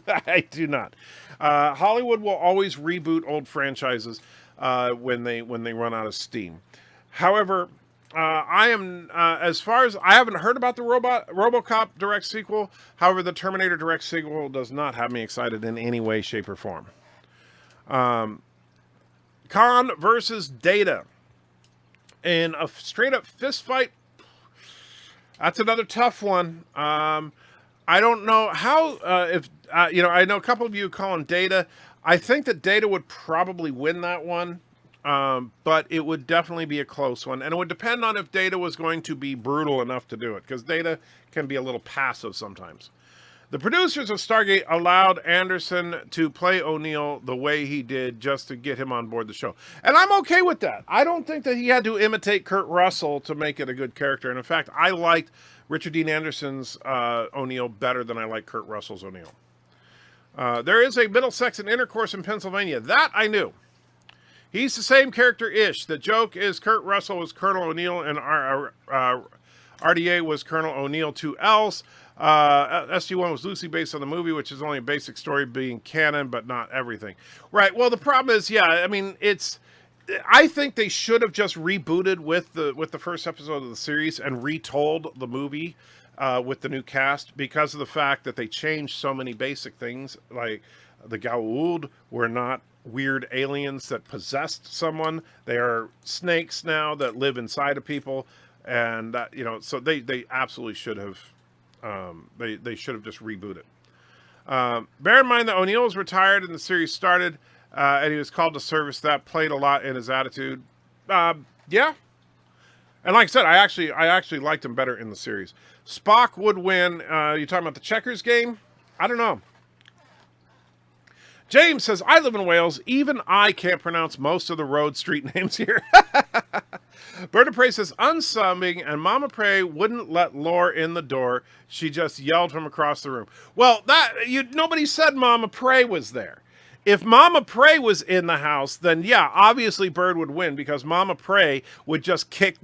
I do not. Hollywood will always reboot old franchises when they run out of steam. However, I am as far as I haven't heard about the RoboCop direct sequel. However, the Terminator direct sequel does not have me excited in any way, shape, or form. Khan versus Data in a straight up fist fight. That's another tough one. I don't know how, I know a couple of you calling Data. I think that Data would probably win that one, but it would definitely be a close one. And it would depend on if Data was going to be brutal enough to do it, because Data can be a little passive sometimes. The producers of Stargate allowed Anderson to play O'Neill the way he did just to get him on board the show. And I'm okay with that. I don't think that he had to imitate Kurt Russell to make it a good character. And in fact, I liked Richard Dean Anderson's O'Neill better than I like Kurt Russell's O'Neill. There is a Middlesex and intercourse in Pennsylvania. That I knew. He's the same character-ish. The joke is Kurt Russell was Colonel O'Neill and RDA was Colonel O'Neill 2Ls. SG-1 was loosely based on the movie, which is only a basic story being canon, but not everything. Right. Well, the problem is, I think they should have just rebooted with the first episode of the series and retold the movie with the new cast, because of the fact that they changed so many basic things. Like the Goa'uld were not weird aliens that possessed someone. They are snakes now that live inside of people. And, so they absolutely should have. They should have just rebooted. Bear in mind that O'Neill was retired and the series started, and he was called to service. That played a lot in his attitude. Yeah. And like I said, I actually liked him better in the series. Spock would win. You talking about the checkers game? I don't know. James says, I live in Wales. Even I can't pronounce most of the road street names here. BIRDOPREY says, unsubbing, and Mama Prey wouldn't let Lore in the door. She just yelled from across the room. Well, nobody said Mama Prey was there. If Mama Prey was in the house, then yeah, obviously Bird would win, because Mama Prey would just kick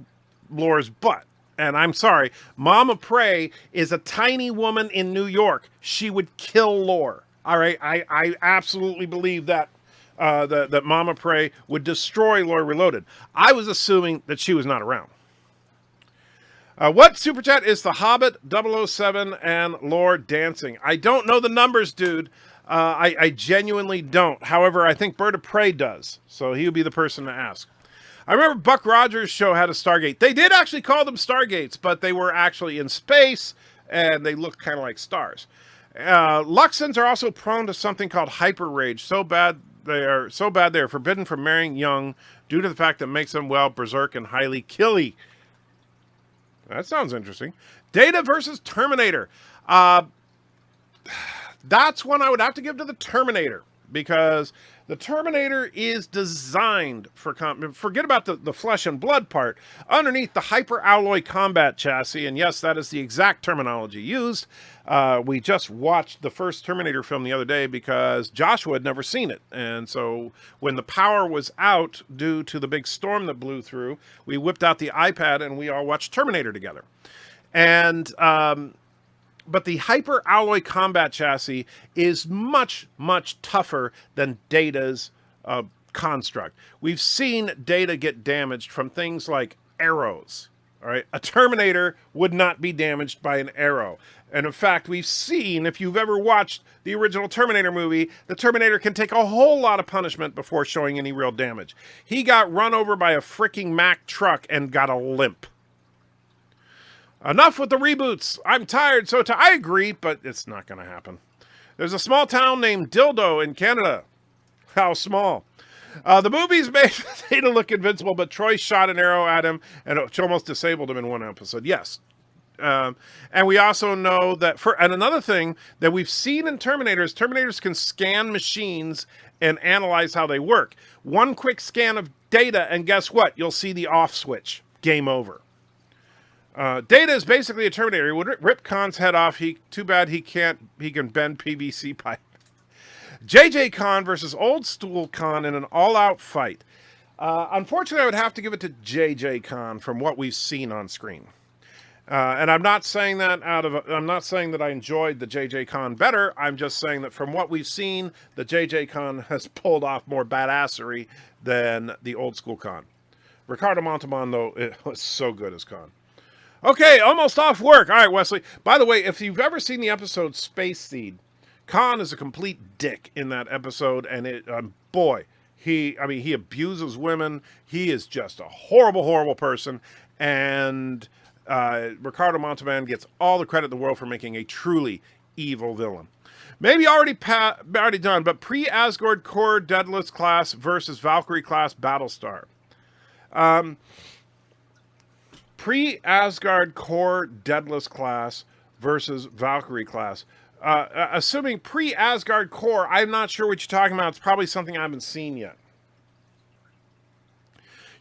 Lore's butt. And I'm sorry, Mama Prey is a tiny woman in New York. She would kill Lore. All right, I absolutely believe that that Mama Prey would destroy Lore Reloaded. I was assuming that she was not around. What super chat is The Hobbit, 007, and Lore dancing? I don't know the numbers, dude. I genuinely don't. However, I think BIRDOPREY does, so he would be the person to ask. I remember Buck Rogers' show had a Stargate. They did actually call them Stargates, but they were actually in space, and they looked kind of like stars. Luxons are also prone to something called hyper rage. So bad they are forbidden from marrying young due to the fact that makes them, berserk and highly killy. That sounds interesting. Data versus Terminator. That's one I would have to give to the Terminator, because the Terminator is designed for forget about the flesh and blood part. Underneath the hyper-alloy combat chassis, and yes, that is the exact terminology used. We just watched the first Terminator film the other day because Joshua had never seen it. And so when the power was out due to the big storm that blew through, we whipped out the iPad and we all watched Terminator together. And but the hyper-alloy combat chassis is much, much tougher than Data's construct. We've seen Data get damaged from things like arrows. All right, a Terminator would not be damaged by an arrow. And in fact, we've seen, if you've ever watched the original Terminator movie, the Terminator can take a whole lot of punishment before showing any real damage. He got run over by a freaking Mack truck and got a limp. Enough with the reboots. I'm tired, I agree, but it's not going to happen. There's a small town named Dildo in Canada. How small? The movie's made Data look invincible, but Troy shot an arrow at him and it almost disabled him in one episode. Yes. And we also know that and another thing that we've seen in Terminators can scan machines and analyze how they work. One quick scan of Data, and guess what? You'll see the off switch. Game over. Data is basically a Terminator. He would rip Khan's head off. Too bad he can bend PVC pipe. JJ Con versus Old School Con in an all-out fight. Unfortunately, I would have to give it to JJ Con from what we've seen on screen. And I'm not saying that I'm not saying that I enjoyed the JJ Con better. I'm just saying that from what we've seen, the JJ Con has pulled off more badassery than the Old School Con. Ricardo Montalban, though, it was so good as Con. Okay, almost off work. All right, Wesley. By the way, if you've ever seen the episode Space Seed, Con is a complete dick in that episode, and boy, he abuses women. He is just a horrible, horrible person, and Ricardo Montalban gets all the credit in the world for making a truly evil villain. Maybe already done, but pre-Asgard Core Daedalus class versus Valkyrie class Battlestar. Pre-Asgard Core Daedalus class versus Valkyrie class. Assuming pre-Asgard Core, I'm not sure what you're talking about. It's probably something I haven't seen yet.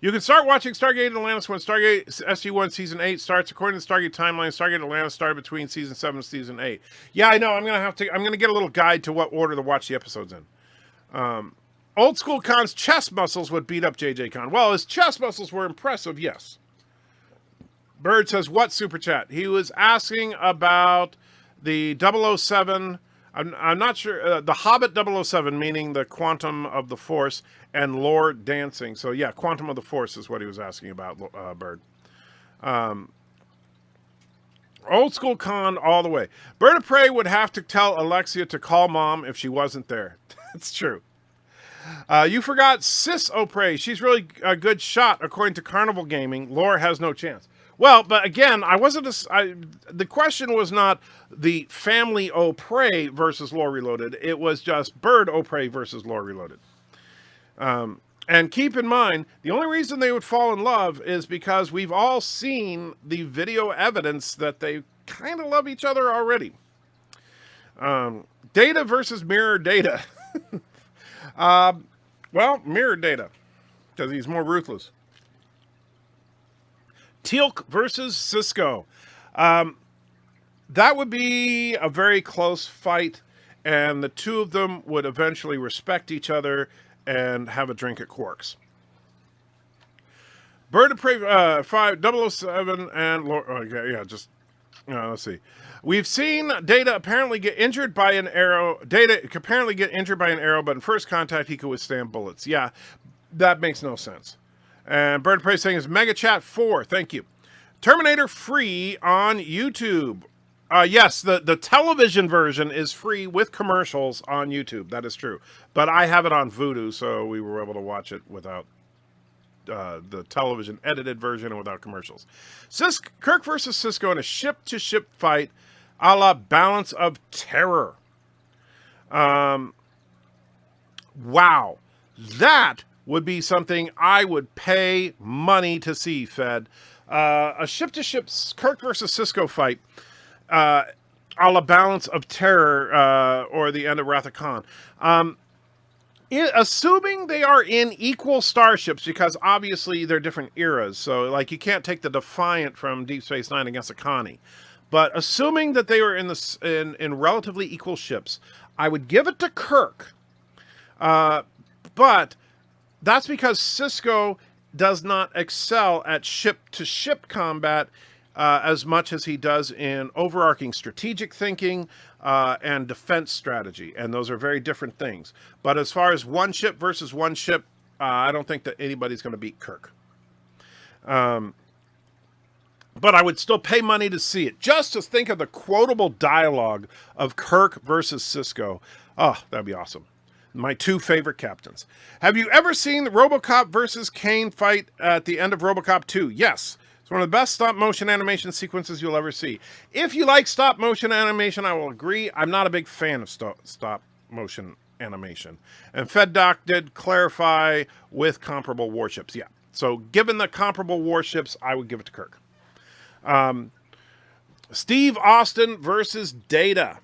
You can start watching Stargate Atlantis when Stargate SG-1 Season 8 starts. According to the Stargate timeline, Stargate Atlantis started between Season 7 and Season 8. Yeah, I know. I'm going to get a little guide to what order to watch the episodes in. Old School Con's chest muscles would beat up JJ Con. Well, his chest muscles were impressive, yes. Bird says, what super chat? He was asking about the 007, I'm not sure, the Hobbit 007, meaning the Quantum of the Force, and lore dancing. So yeah, Quantum of the Force is what he was asking about, Bird. Old School Con all the way. BIRDOPREY would have to tell Alexia to call Mom if she wasn't there. That's true. You forgot Sis O'Prey. She's really a good shot, according to Carnival Gaming. Lore has no chance. Well, but again, the question was not the family O'Prey versus Lore Reloaded. It was just Bird O'Prey versus Lore Reloaded. And keep in mind, the only reason they would fall in love is because we've all seen the video evidence that they kind of love each other already. Data versus Mirror Data. Well, Mirror Data, because he's more ruthless. Teal'c versus Cisco. That would be a very close fight, and the two of them would eventually respect each other and have a drink at Quark's. BIRDOPREY 5007 and let's see. We've seen Data apparently get injured by an arrow. Data apparently get injured by an arrow, but in first contact he could withstand bullets. Yeah, that makes no sense. And BIRDOPREY saying is MEGGACHAT 4. Thank you. Terminator free on YouTube. Yes, the television version is free with commercials on YouTube. That is true. But I have it on Vudu, so we were able to watch it without the television edited version and without commercials. Kirk versus Cisco in a ship-to-ship fight a la Balance of Terror. Wow. That would be something I would pay money to see, Fed. A ship-to-ship Kirk versus Cisco fight, a la Balance of Terror, or the end of Wrath of Khan. Assuming they are in equal starships, because obviously they're different eras, so like you can't take the Defiant from Deep Space Nine against a Connie. But assuming that they were in relatively equal ships, I would give it to Kirk. But that's because Cisco does not excel at ship-to-ship combat as much as he does in overarching strategic thinking and defense strategy. And those are very different things. But as far as one ship versus one ship, I don't think that anybody's going to beat Kirk. But I would still pay money to see it. Just to think of the quotable dialogue of Kirk versus Cisco. Oh, that'd be awesome. My two favorite captains. Have you ever seen the RoboCop versus Kane fight at the end of RoboCop 2? Yes. It's one of the best stop-motion animation sequences you'll ever see. If you like stop-motion animation, I will agree. I'm not a big fan of stop-motion animation. And FedDoc did clarify with comparable warships. Yeah. So given the comparable warships, I would give it to Kirk. Steve Austin versus Data.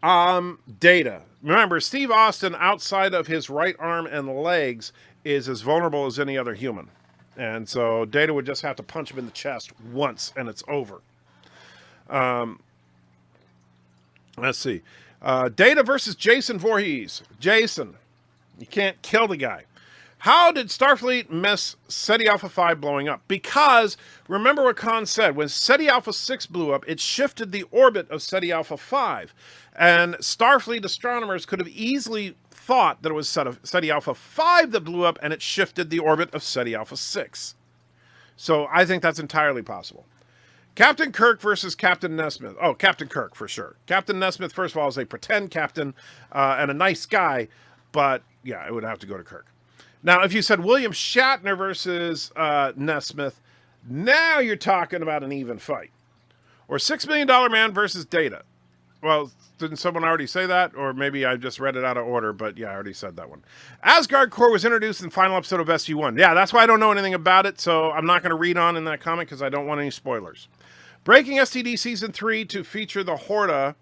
Data. Remember, Steve Austin, outside of his right arm and legs, is as vulnerable as any other human. And so Data would just have to punch him in the chest once, and it's over. Let's see. Data versus Jason Voorhees. Jason, you can't kill the guy. How did Starfleet miss SETI Alpha 5 blowing up? Because, remember what Khan said, when SETI Alpha 6 blew up, it shifted the orbit of SETI Alpha 5. And Starfleet astronomers could have easily thought that it was SETI Alpha 5 that blew up, and it shifted the orbit of SETI Alpha 6. So I think that's entirely possible. Captain Kirk versus Captain Nesmith. Oh, Captain Kirk, for sure. Captain Nesmith, first of all, is a pretend captain and a nice guy, but yeah, it would have to go to Kirk. Now, if you said William Shatner versus Nesmith, now you're talking about an even fight. Or $6 Million Man versus Data. Well, didn't someone already say that? Or maybe I just read it out of order, but yeah, I already said that one. Asgard Corps was introduced in the final episode of SG-1. Yeah, that's why I don't know anything about it, so I'm not going to read on in that comment because I don't want any spoilers. Breaking STD Season 3 to feature the Horta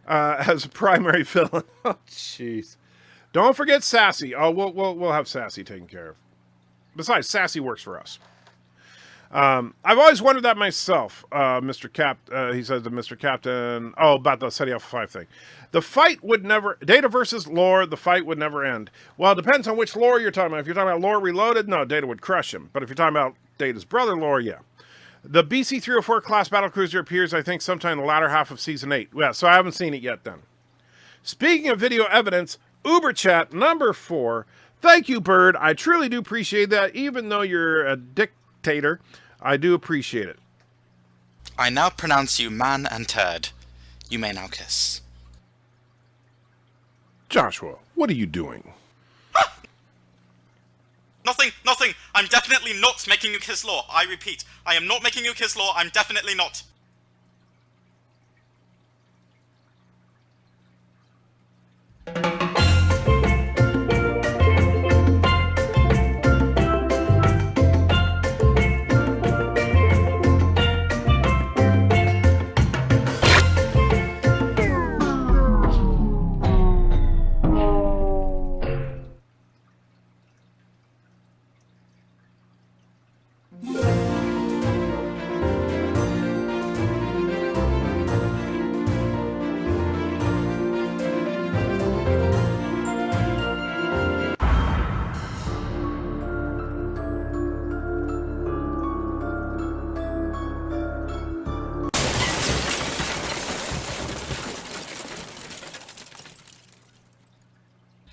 as a primary villain. Oh, jeez. Don't forget Sassy. Oh, we'll have Sassy taken care of. Besides, Sassy works for us. I've always wondered that myself, Mr. Cap. He says to Mr. Captain, oh, about the SETI Alpha 5 thing. The fight would never, Data versus Lore, the fight would never end. Well, it depends on which Lore you're talking about. If you're talking about Lore Reloaded, no, Data would crush him. But if you're talking about Data's brother Lore, yeah. The BC-304 class battlecruiser appears, I think, sometime in the latter half of Season 8. Yeah, so I haven't seen it yet then. Speaking of video evidence, UBERCHAT number 4. Thank you, Bird. I truly do appreciate that. Even though you're a dictator, I do appreciate it.
I now pronounce you man and turd. You may now kiss.
Joshua, what are you doing?
Nothing. I'm definitely not making you kiss Law. I repeat, I am not making you kiss Law. I'm definitely not.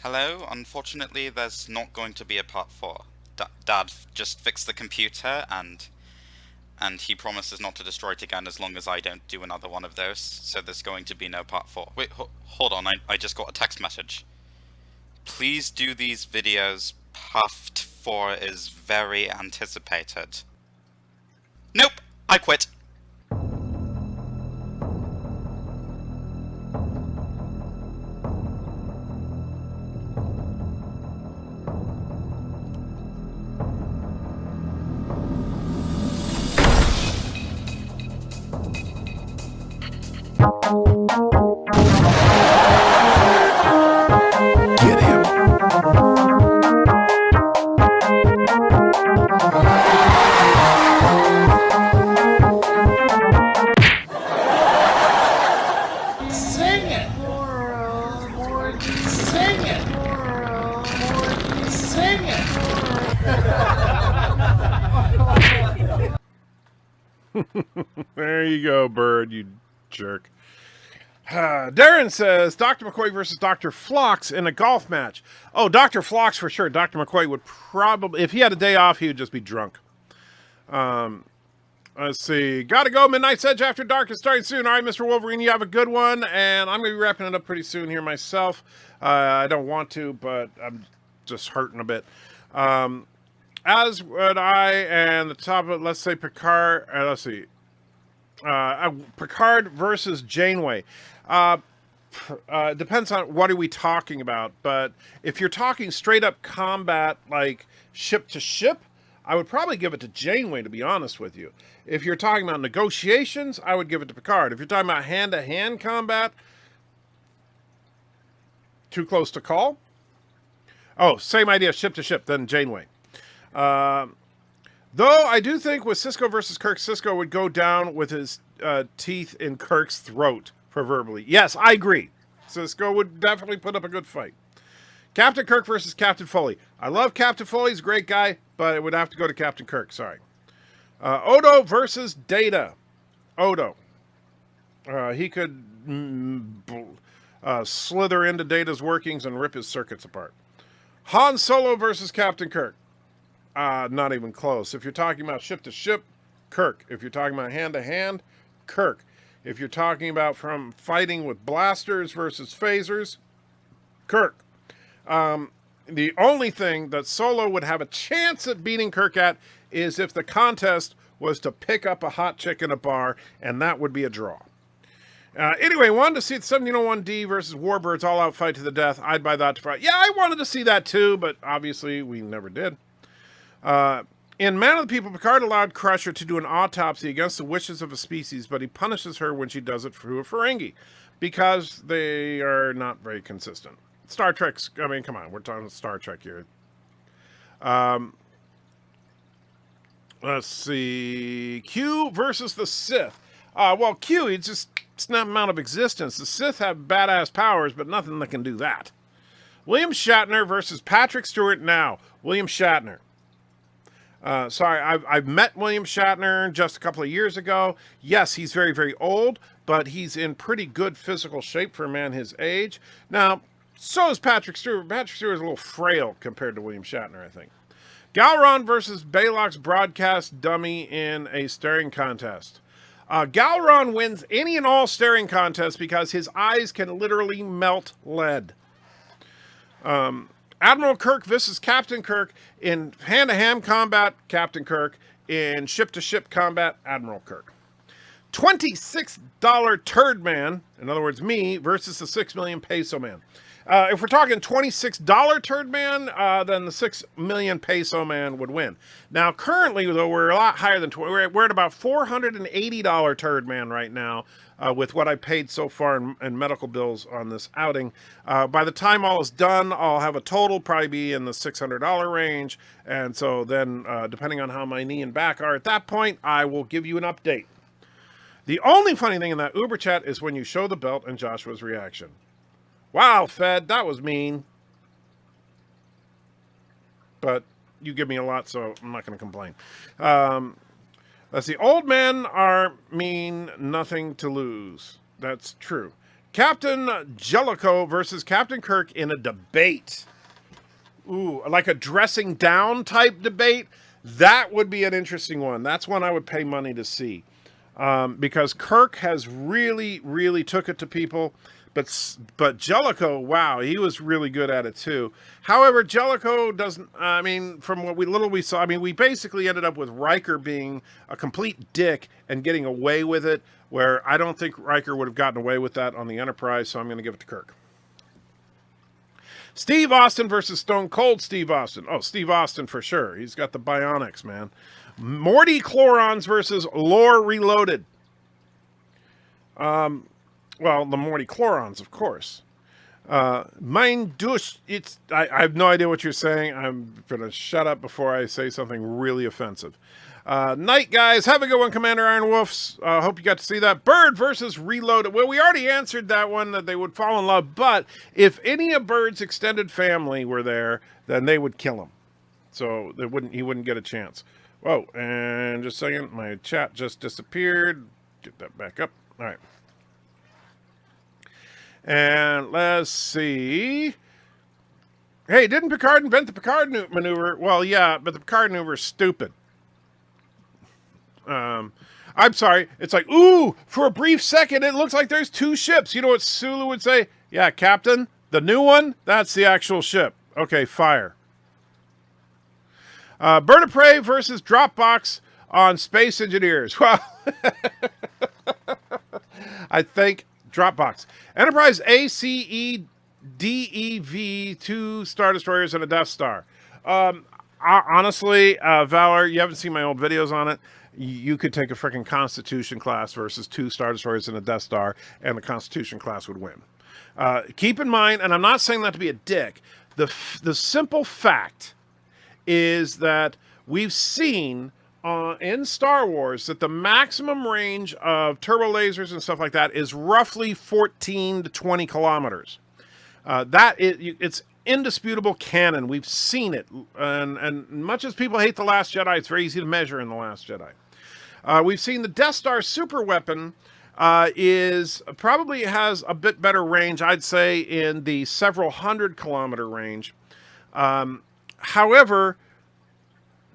Hello, unfortunately there's not going to be a part 4. Dad just fixed the computer and he promises not to destroy it again as long as I don't do another one of those, so there's going to be no part 4. Wait, hold on, I just got a text message. Please do these videos, Part 4 is very anticipated. Nope, I quit.
Get him.
Sing it! Sing it! Sing it!
There you go, Bird, you jerk. Darren says, Dr. McCoy versus Dr. Phlox in a golf match. Oh, Dr. Phlox for sure. Dr. McCoy would probably, if he had a day off, he would just be drunk. Let's see. Gotta go. Midnight's Edge After Dark is starting soon. All right, Mr. Wolverine, you have a good one. And I'm going to be wrapping it up pretty soon here myself. I don't want to, but I'm just hurting a bit. As would I, and the top of it, let's say Picard, let's see. Picard versus Janeway. Depends on what are we talking about, but if you're talking straight up combat, like ship to ship, I would probably give it to Janeway, to be honest with you. If you're talking about negotiations, I would give it to Picard. If you're talking about hand-to-hand combat, too close to call. Oh, same idea, ship to ship, then Janeway. Though I do think with Sisko versus Kirk, Sisko would go down with his teeth in Kirk's throat, proverbially. Yes, I agree. Cisco would definitely put up a good fight. Captain Kirk versus Captain Foley. I love Captain Foley. He's a great guy, but it would have to go to Captain Kirk. Sorry. Odo versus Data. Odo. He could slither into Data's workings and rip his circuits apart. Han Solo versus Captain Kirk. Not even close. If you're talking about ship to ship, Kirk. If you're talking about hand to hand, Kirk. If you're talking about from fighting with blasters versus phasers, Kirk. The only thing that Solo would have a chance at beating Kirk at is if the contest was to pick up a hot chick in a bar, and that would be a draw. Anyway, wanted to see the 1701D versus Warbirds all-out fight to the death. I'd buy that to fight. Yeah, I wanted to see that too, but obviously we never did. In Man of the People, Picard allowed Crusher to do an autopsy against the wishes of a species, but he punishes her when she does it through a Ferengi, because they are not very consistent. Star Trek's, I mean, come on, we're talking Star Trek here. Let's see. Q versus the Sith. Well, Q, he's just snap him out of existence. The Sith have badass powers, but nothing that can do that. William Shatner versus Patrick Stewart now. William Shatner. Sorry, I've met William Shatner just a couple of years ago. Yes, he's very, very old, but he's in pretty good physical shape for a man his age. Now, so is Patrick Stewart. Patrick Stewart is a little frail compared to William Shatner, I think. Galron versus Balok's broadcast dummy in a staring contest. Galron wins any and all staring contests because his eyes can literally melt lead. Admiral Kirk versus Captain Kirk in hand-to-hand combat, Captain Kirk. In ship-to-ship combat, Admiral Kirk. $26 Turd Man, in other words, me, versus the 6 million peso man. If we're talking $26 Turd Man, then the 6 million peso man would win. Now, currently, though, we're a lot higher than we're at about $480 Turd Man right now, with what I paid so far in medical bills on this outing. By the time all is done, I'll have a total probably be in the $600 range, and so then, depending on how my knee and back are at that point, I will give you an update. The only funny thing in that Uber chat is when you show the belt and Joshua's reaction. Wow, Fed, that was mean. But you give me a lot, so I'm not going to complain. Let's see. Old men are mean, nothing to lose. That's true. Captain Jellicoe versus Captain Kirk in a debate. Ooh, like a dressing down type debate. That would be an interesting one. That's one I would pay money to see. Because Kirk has really, really took it to people. But Jellicoe, wow, he was really good at it too. However, Jellicoe doesn't, I mean, from what we saw, I mean, we basically ended up with Riker being a complete dick and getting away with it, where I don't think Riker would have gotten away with that on the Enterprise, so I'm going to give it to Kirk. Steve Austin versus Stone Cold Steve Austin. Oh, Steve Austin for sure. He's got the bionics, man. Morty Chlorons versus Lore Reloaded. Well, the Morty Chlorons, of course. Mein Dusch, I have no idea what you're saying. I'm going to shut up before I say something really offensive. Night, guys. Have a good one, Commander Iron Wolves. Hope you got to see that. Bird versus Reloaded. Well, we already answered that one, that they would fall in love. But if any of Bird's extended family were there, then they would kill him. So he wouldn't get a chance. Whoa, and just a second. My chat just disappeared. Get that back up. All right. And let's see. Hey, didn't Picard invent the Picard maneuver? Well, yeah, but the Picard maneuver is stupid. I'm sorry. It's like, ooh, for a brief second, it looks like there's two ships. You know what Sulu would say? Yeah, Captain, the new one, that's the actual ship. Okay, fire. BIRDOPREY versus Dropbox on Space Engineers. Well, I think Dropbox. Enterprise ACEDEV, 2 Star Destroyers and a Death Star. Honestly, Valor, you haven't seen my old videos on it. You could take a freaking Constitution class versus 2 Star Destroyers and a Death Star, and the Constitution class would win. Keep in mind, and I'm not saying that to be a dick, the simple fact is that we've seen in Star Wars that the maximum range of turbo lasers and stuff like that is roughly 14 to 20 kilometers. It's indisputable canon. We've seen it, and much as people hate The Last Jedi, it's very easy to measure in The Last Jedi. We've seen the Death Star super weapon is probably has a bit better range, I'd say, in the several hundred kilometer range. However,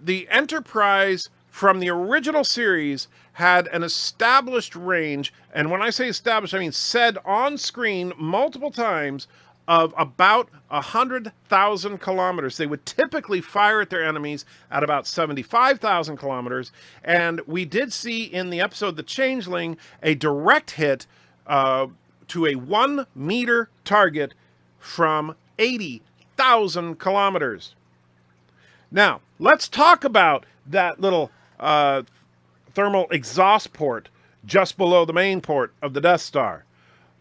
the Enterprise from the original series had an established range, and when I say established, I mean said on screen multiple times, of about 100,000 kilometers. They would typically fire at their enemies at about 75,000 kilometers, and we did see in the episode The Changeling a direct hit to a 1 meter target from 80,000 kilometers. Now, let's talk about that little thermal exhaust port just below the main port of the Death Star.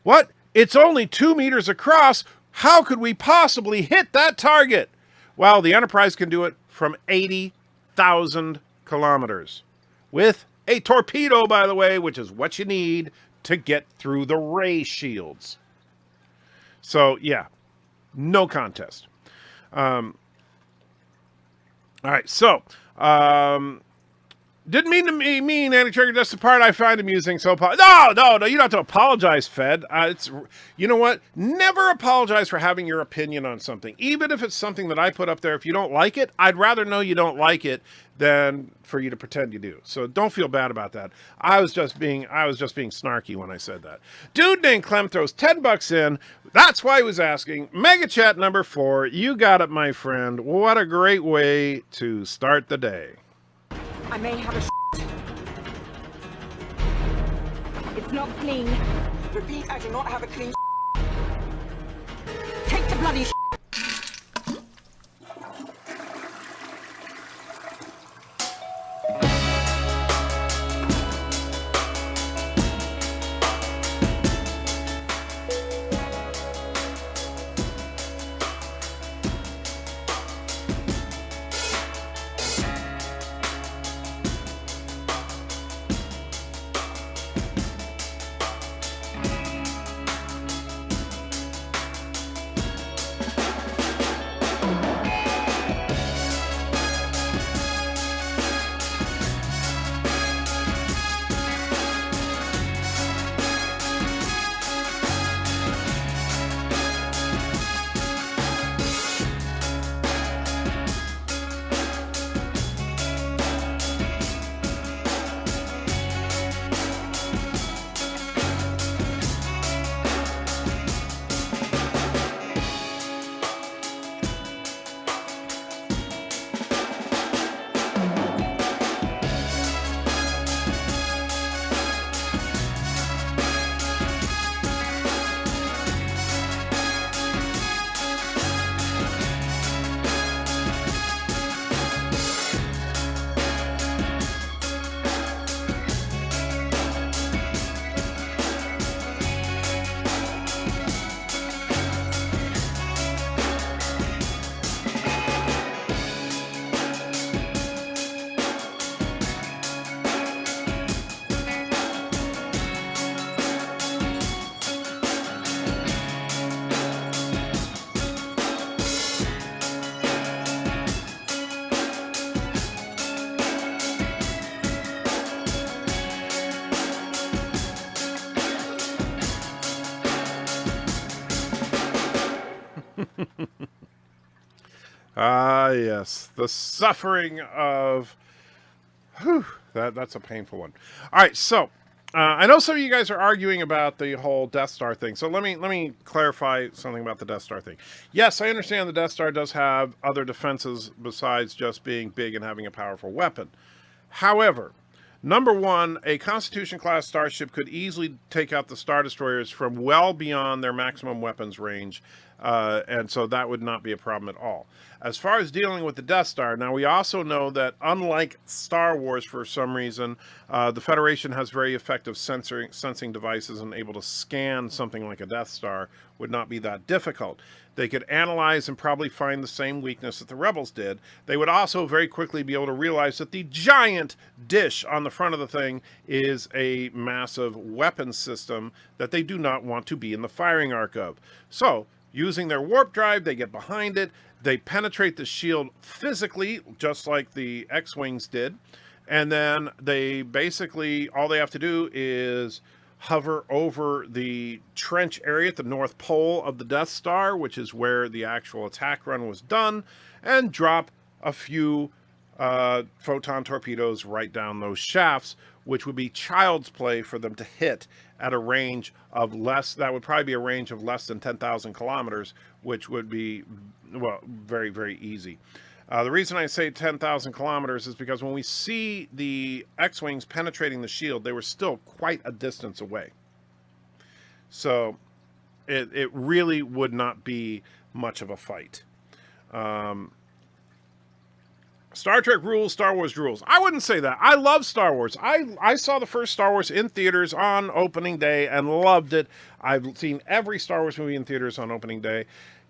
What? It's only 2 meters across. How could we possibly hit that target? Well, the Enterprise can do it from 80,000 kilometers. With a torpedo, by the way, which is what you need to get through the ray shields. So, yeah, no contest. All right, so, didn't mean to be mean, Anti-Trigger. That's the part I find amusing. So, no, you don't have to apologize, Fed. You know what? Never apologize for having your opinion on something, even if it's something that I put up there. If you don't like it, I'd rather know you don't like it than for you to pretend you do. So don't feel bad about that. I was just being snarky when I said that. Dude named Clem throws $10 in. That's why he was asking. Mega Chat number 4. You got it, my friend. What a great way to start the day.
I may have a It's not clean. Repeat, I do not have a clean Take the bloody
Yes, the suffering of... Whew, that's a painful one. All right, so I know some of you guys are arguing about the whole Death Star thing. So let me clarify something about the Death Star thing. Yes, I understand the Death Star does have other defenses besides just being big and having a powerful weapon. However, number one, a Constitution-class starship could easily take out the Star Destroyers from well beyond their maximum weapons range. And so that would not be a problem at all. As far as dealing with the Death Star, now we also know that unlike Star Wars, for some reason, the Federation has very effective sensing devices, and able to scan something like a Death Star would not be that difficult. They could analyze and probably find the same weakness that the Rebels did. They would also very quickly be able to realize that the giant dish on the front of the thing is a massive weapons system that they do not want to be in the firing arc of. So, using their warp drive, they get behind it. They penetrate the shield physically, just like the X-Wings did. And then they basically, all they have to do is hover over the trench area at the North Pole of the Death Star, which is where the actual attack run was done, and drop a few photon torpedoes right down those shafts, which would be child's play for them to hit at a range of less, that would probably be a range of less than 10,000 kilometers, which would be, well, very, very easy. The reason I say 10,000 kilometers is because when we see the X-Wings penetrating the shield, they were still quite a distance away. So it really would not be much of a fight. Star Trek rules, Star Wars rules. I wouldn't say that. I love Star Wars. I saw the first Star Wars in theaters on opening day and loved it. I've seen every Star Wars movie in theaters on opening day.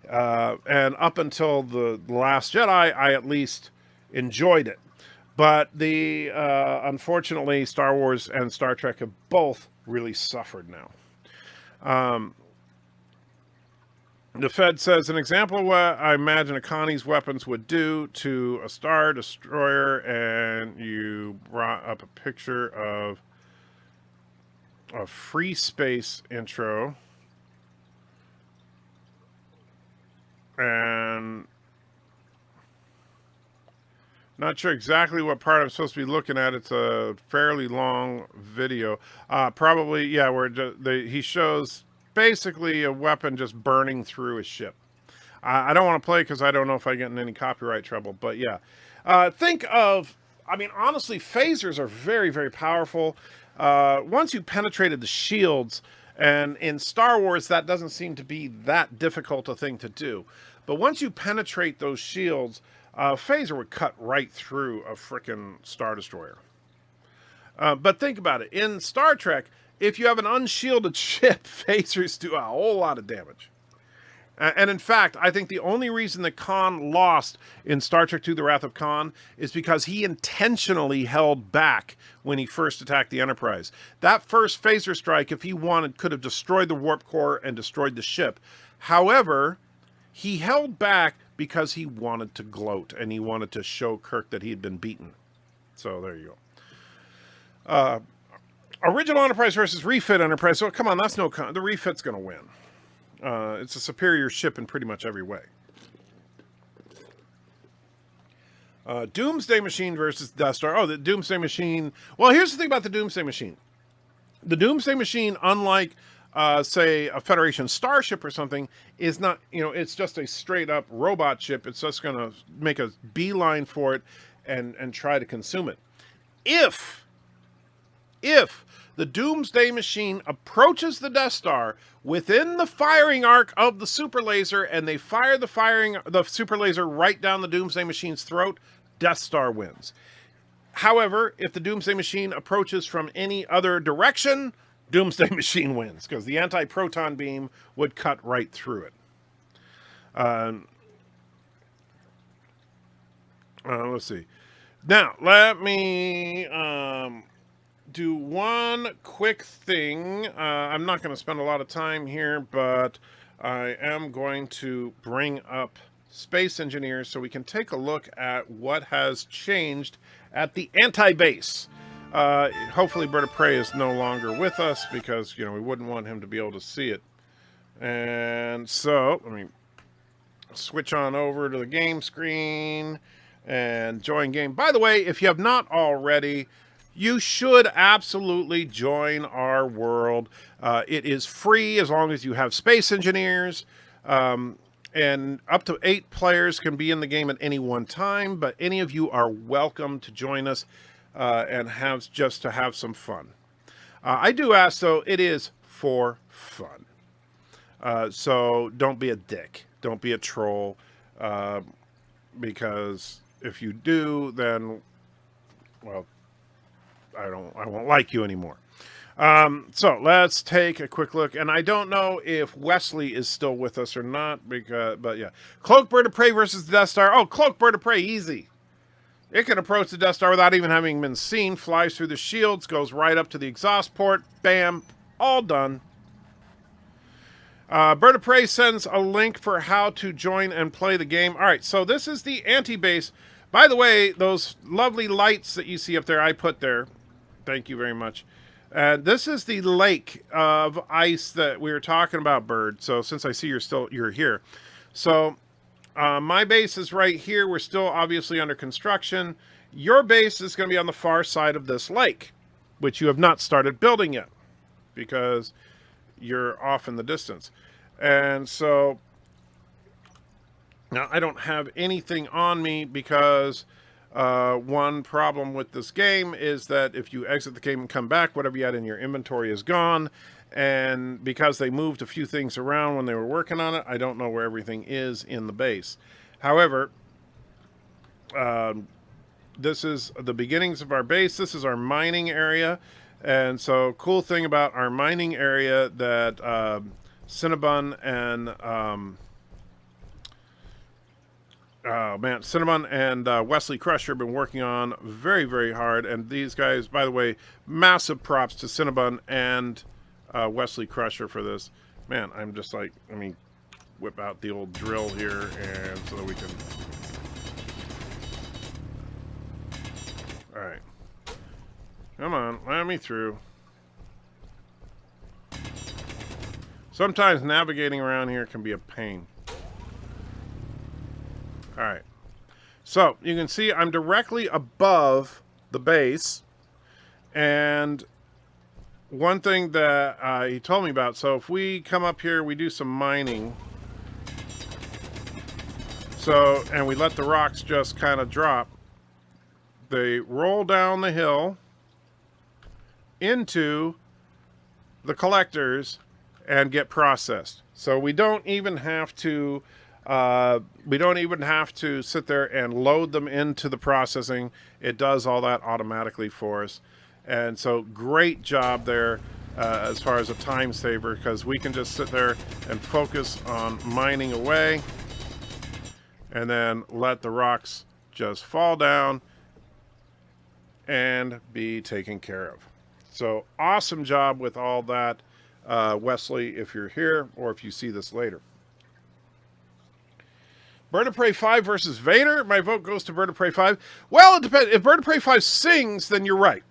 And up until The Last Jedi, I at least enjoyed it. But unfortunately, Star Wars and Star Trek have both really suffered now. The Fed says, an example of what I imagine a Connie's weapons would do to a Star Destroyer, and you brought up a picture of a free space intro. And not sure exactly what part I'm supposed to be looking at. It's a fairly long video. Probably, yeah, where he shows basically a weapon just burning through a ship. I don't want to play because I don't know if I get in any copyright trouble, but yeah. Think of, I mean, honestly, phasers are very, very powerful. Once you penetrated the shields, and in Star Wars, that doesn't seem to be that difficult a thing to do. But once you penetrate those shields, a phaser would cut right through a frickin' Star Destroyer. But think about it. In Star Trek, if you have an unshielded ship, phasers do a whole lot of damage. And in fact, I think the only reason that Khan lost in Star Trek II, The Wrath of Khan, is because he intentionally held back when he first attacked the Enterprise. That first phaser strike, if he wanted, could have destroyed the warp core and destroyed the ship. However, he held back because he wanted to gloat, and he wanted to show Kirk that he had been beaten. So there you go. Original Enterprise versus refit Enterprise. So come on, that's no... the refit's going to win. It's a superior ship in pretty much every way. Doomsday Machine versus Death Star. Oh, the Doomsday Machine. Well, here's the thing about the Doomsday Machine. The Doomsday Machine, unlike, say, a Federation starship or something, is not, it's just a straight-up robot ship. It's just going to make a beeline for it and try to consume it. If the Doomsday Machine approaches the Death Star within the firing arc of the super laser, and they fire the super laser right down the Doomsday Machine's throat, Death Star wins. However, if the Doomsday Machine approaches from any other direction, Doomsday Machine wins, because the anti-proton beam would cut right through it. Let's see. Now, let me... do one quick thing. I'm not going to spend a lot of time here, but I am going to bring up Space Engineers so we can take a look at what has changed at the anti-base. Hopefully BIRDOPREY is no longer with us because, we wouldn't want him to be able to see it. And so, let me switch on over to the game screen and join game. By the way, if you have not already, you should absolutely join our world. It is free as long as you have Space Engineers. And up to 8 players can be in the game at any one time. But any of you are welcome to join us and have some fun. I do ask, though, it is for fun. So don't be a dick. Don't be a troll. Because if you do, then, well, I won't like you anymore. So let's take a quick look, and I don't know if Wesley is still with us or not, but yeah. Cloak Bird of Prey versus the Death Star. Oh, Cloak Bird of Prey, easy. It can approach the Death Star without even having been seen, flies through the shields, goes right up to the exhaust port, bam, all done. Bird of Prey sends a link for how to join and play the game. All right, so this is the anti-base. By the way, those lovely lights that you see up there, I put there. Thank you very much. This is the lake of ice that we were talking about, Bird. So since I see you're here. So my base is right here. We're still obviously under construction. Your base is going to be on the far side of this lake, which you have not started building yet because you're off in the distance. And so now I don't have anything on me because one problem with this game is that if you exit the game and come back, whatever you had in your inventory is gone. And because they moved a few things around when they were working on it, I don't know where everything is in the base. However, this is the beginnings of our base. This is our mining area. And so cool thing about our mining area that Cinnabon and Cinnabon and Wesley Crusher have been working on very, very hard. And these guys, by the way, massive props to Cinnabon and Wesley Crusher for this. Man, I'm just like, let me whip out the old drill here and so that we can... All right. Come on, let me through. Sometimes navigating around here can be a pain. All right. So you can see I'm directly above the base. And one thing that he told me about, so if we come up here, we do some mining. So, and we let the rocks just kind of drop. They roll down the hill into the collectors and get processed. So we don't even have to sit there and load them into the processing. It does all that automatically for us. And so great job there as far as a time saver, because we can just sit there and focus on mining away and then let the rocks just fall down and be taken care of. So awesome job with all that, Wesley, if you're here or if you see this later. Bird of Prey 5 versus Vader. My vote goes to Bird of Prey 5. Well, it depends. If Bird of Prey 5 sings, then you're right.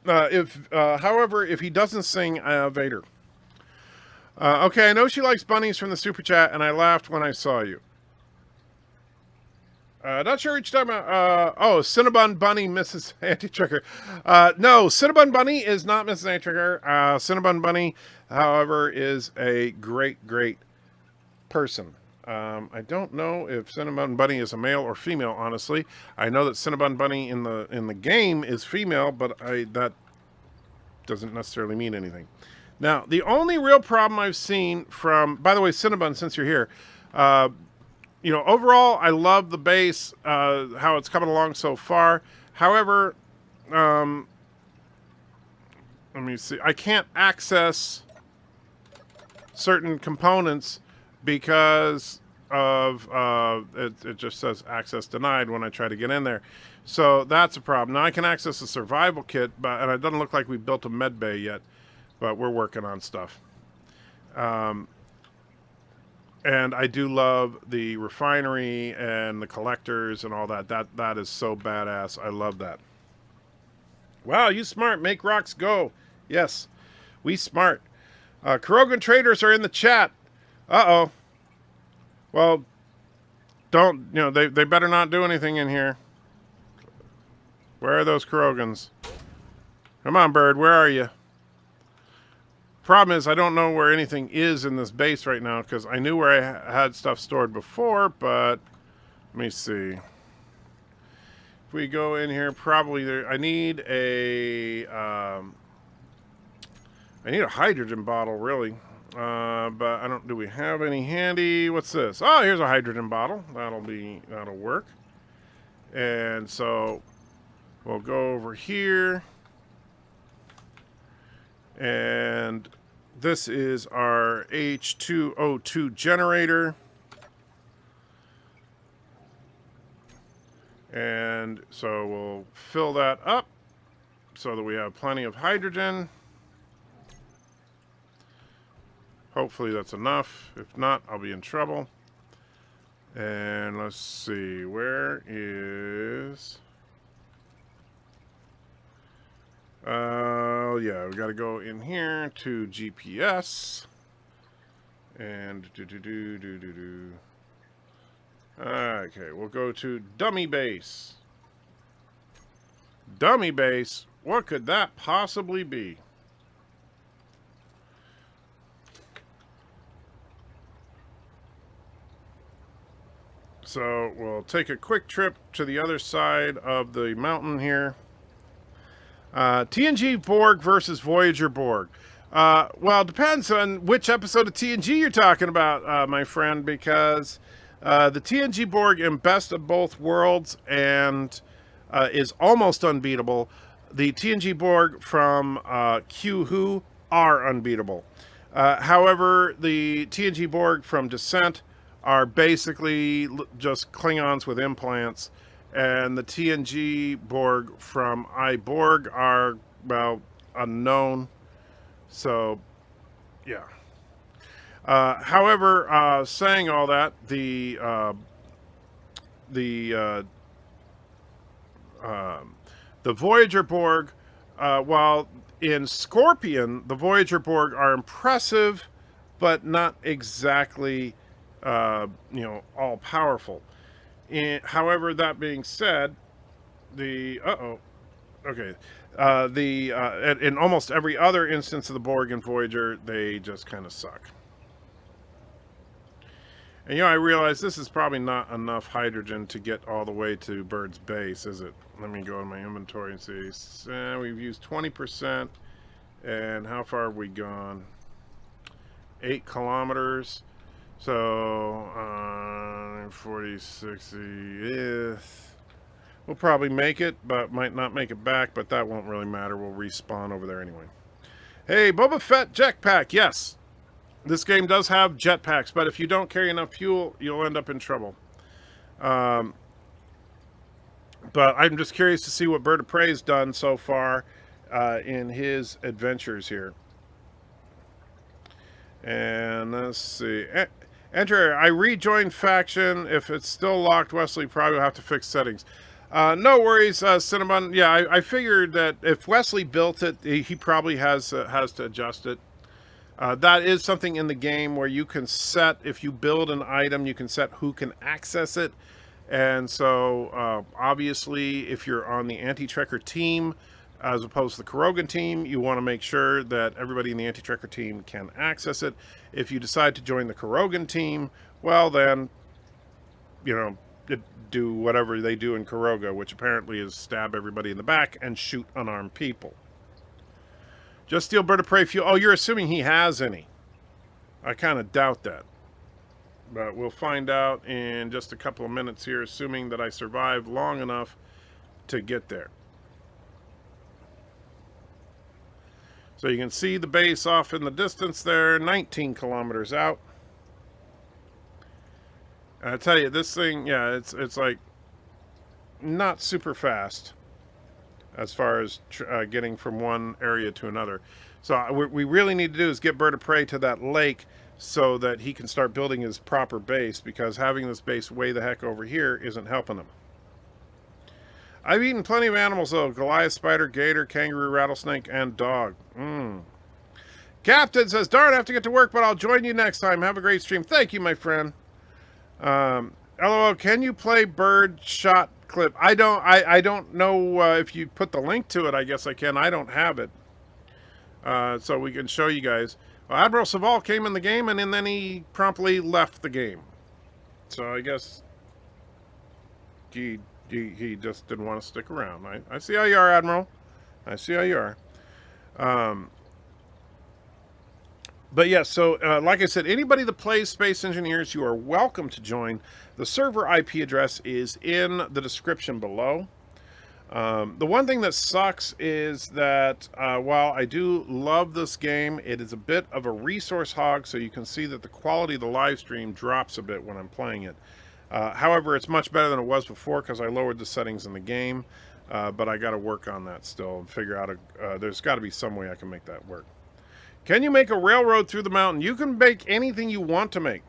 However, if he doesn't sing, Vader. Okay, I know she likes bunnies from the Super Chat, and I laughed when I saw you. Not sure what you're talking about. Oh, Cinnabon Bunny, Mrs. Anti-Tricker. No, Cinnabon Bunny is not Mrs. Anti-Tricker. Cinnabon Bunny, however, is a great, great person. I don't know if Cinnabon Bunny is a male or female, honestly. I know that Cinnabon Bunny in the game is female, but that doesn't necessarily mean anything. Now, the only real problem I've seen from... By the way, Cinnabon, since you're here... you know, overall, I love the base, how it's coming along so far. However, let me see. I can't access certain components because of, it just says access denied when I try to get in there. So that's a problem. Now I can access a survival kit, and it doesn't look like we built a med bay yet, but we're working on stuff. And I do love the refinery and the collectors and all that. That is so badass. I love that. Wow, you smart. Make rocks go. Yes, we smart. Kurogan traders are in the chat. Uh-oh. Well, don't, you know, they better not do anything in here. Where are those Kurogans? Come on, Bird. Where are you? Problem is, I don't know where anything is in this base right now because I knew where I had stuff stored before, but let me see. If we go in here, probably there. I need a hydrogen bottle, really. But I don't. Do we have any handy? What's this? Oh, here's a hydrogen bottle. That'll work. And so we'll go over here. And this is our H2O2 generator. And so we'll fill that up so that we have plenty of hydrogen. Hopefully that's enough. If not, I'll be in trouble. And let's see, where is... yeah, we got to go in here to GPS. And okay, we'll go to dummy base. Dummy base? What could that possibly be? So we'll take a quick trip to the other side of the mountain here. TNG Borg versus Voyager Borg. Well, it depends on which episode of TNG you're talking about, my friend, because the TNG Borg in Best of Both Worlds and is almost unbeatable. The TNG Borg from Q Who are unbeatable. However, the TNG Borg from Descent are basically just Klingons with implants. And the TNG Borg from iBorg are, well, unknown. So, yeah. However, saying all that, the Voyager Borg, while in Scorpion, the Voyager Borg are impressive, but not exactly, all powerful. However, that being said, in almost every other instance of the Borg and Voyager, they just kind of suck. And I realize this is probably not enough hydrogen to get all the way to Bird's base, is it? Let me go to my inventory and see. We've used 20%, and how far have we gone? 8 kilometers. So, 40, 60, we'll probably make it, but might not make it back, but that won't really matter. We'll respawn over there anyway. Hey, Boba Fett jetpack, yes. This game does have jetpacks, but if you don't carry enough fuel, you'll end up in trouble. But I'm just curious to see what BIRDOPREY's done so far in his adventures here. And let's see. Enter, I rejoined faction. If it's still locked, Wesley probably will have to fix settings. No worries, Cinnamon. Yeah, I figured that if Wesley built it, he probably has to adjust it. That is something in the game where you can set, if you build an item, you can set who can access it. And so, obviously, if you're on the anti-trekker team, as opposed to the Kurogan team, you want to make sure that everybody in the anti-trekker team can access it. If you decide to join the Kurogan team, well then, do whatever they do in Kuroga, which apparently is stab everybody in the back and shoot unarmed people. Just steal BIRDOPREY fuel. Oh, you're assuming he has any. I kind of doubt that. But we'll find out in just a couple of minutes here, assuming that I survive long enough to get there. So you can see the base off in the distance there, 19 kilometers out. And I tell you, this thing, yeah, it's like not super fast as far as getting from one area to another. So what we really need to do is get BIRDOPREY to that lake so that he can start building his proper base, because having this base way the heck over here isn't helping him. I've eaten plenty of animals though. Goliath, spider, gator, kangaroo, rattlesnake, and dog. Captain says, darn, I have to get to work, but I'll join you next time. Have a great stream. Thank you, my friend. LOL, can you play BIRDSHOT clip? I don't know if you put the link to it. I guess I can. I don't have it. So we can show you guys. Well, Admiral Saval came in the game, and then he promptly left the game. So I guess he just didn't want to stick around. I see how you are, Admiral. I see how you are. But yes, so like I said, anybody that plays Space Engineers, you are welcome to join. The server IP address is in the description below. The one thing that sucks is that while I do love this game, it is a bit of a resource hog, so you can see that the quality of the live stream drops a bit when I'm playing it. However, it's much better than it was before because I lowered the settings in the game, but I got to work on that still and figure out, there's got to be some way I can make that work. Can you make a railroad through the mountain? You can make anything you want to make.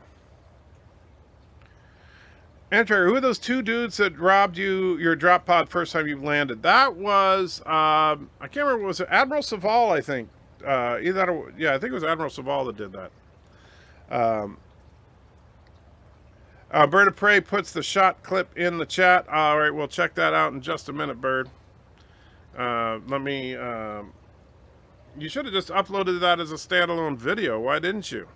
Enter, who are those two dudes that robbed you your drop pod first time you landed? That was, I can't remember, was it Admiral Saval, I think. Either that or, yeah, I think it was Admiral Saval that did that. BIRDOPREY puts the shot clip in the chat. All right, we'll check that out in just a minute, Bird. Let me... you should have just uploaded that as a standalone video. Why didn't you?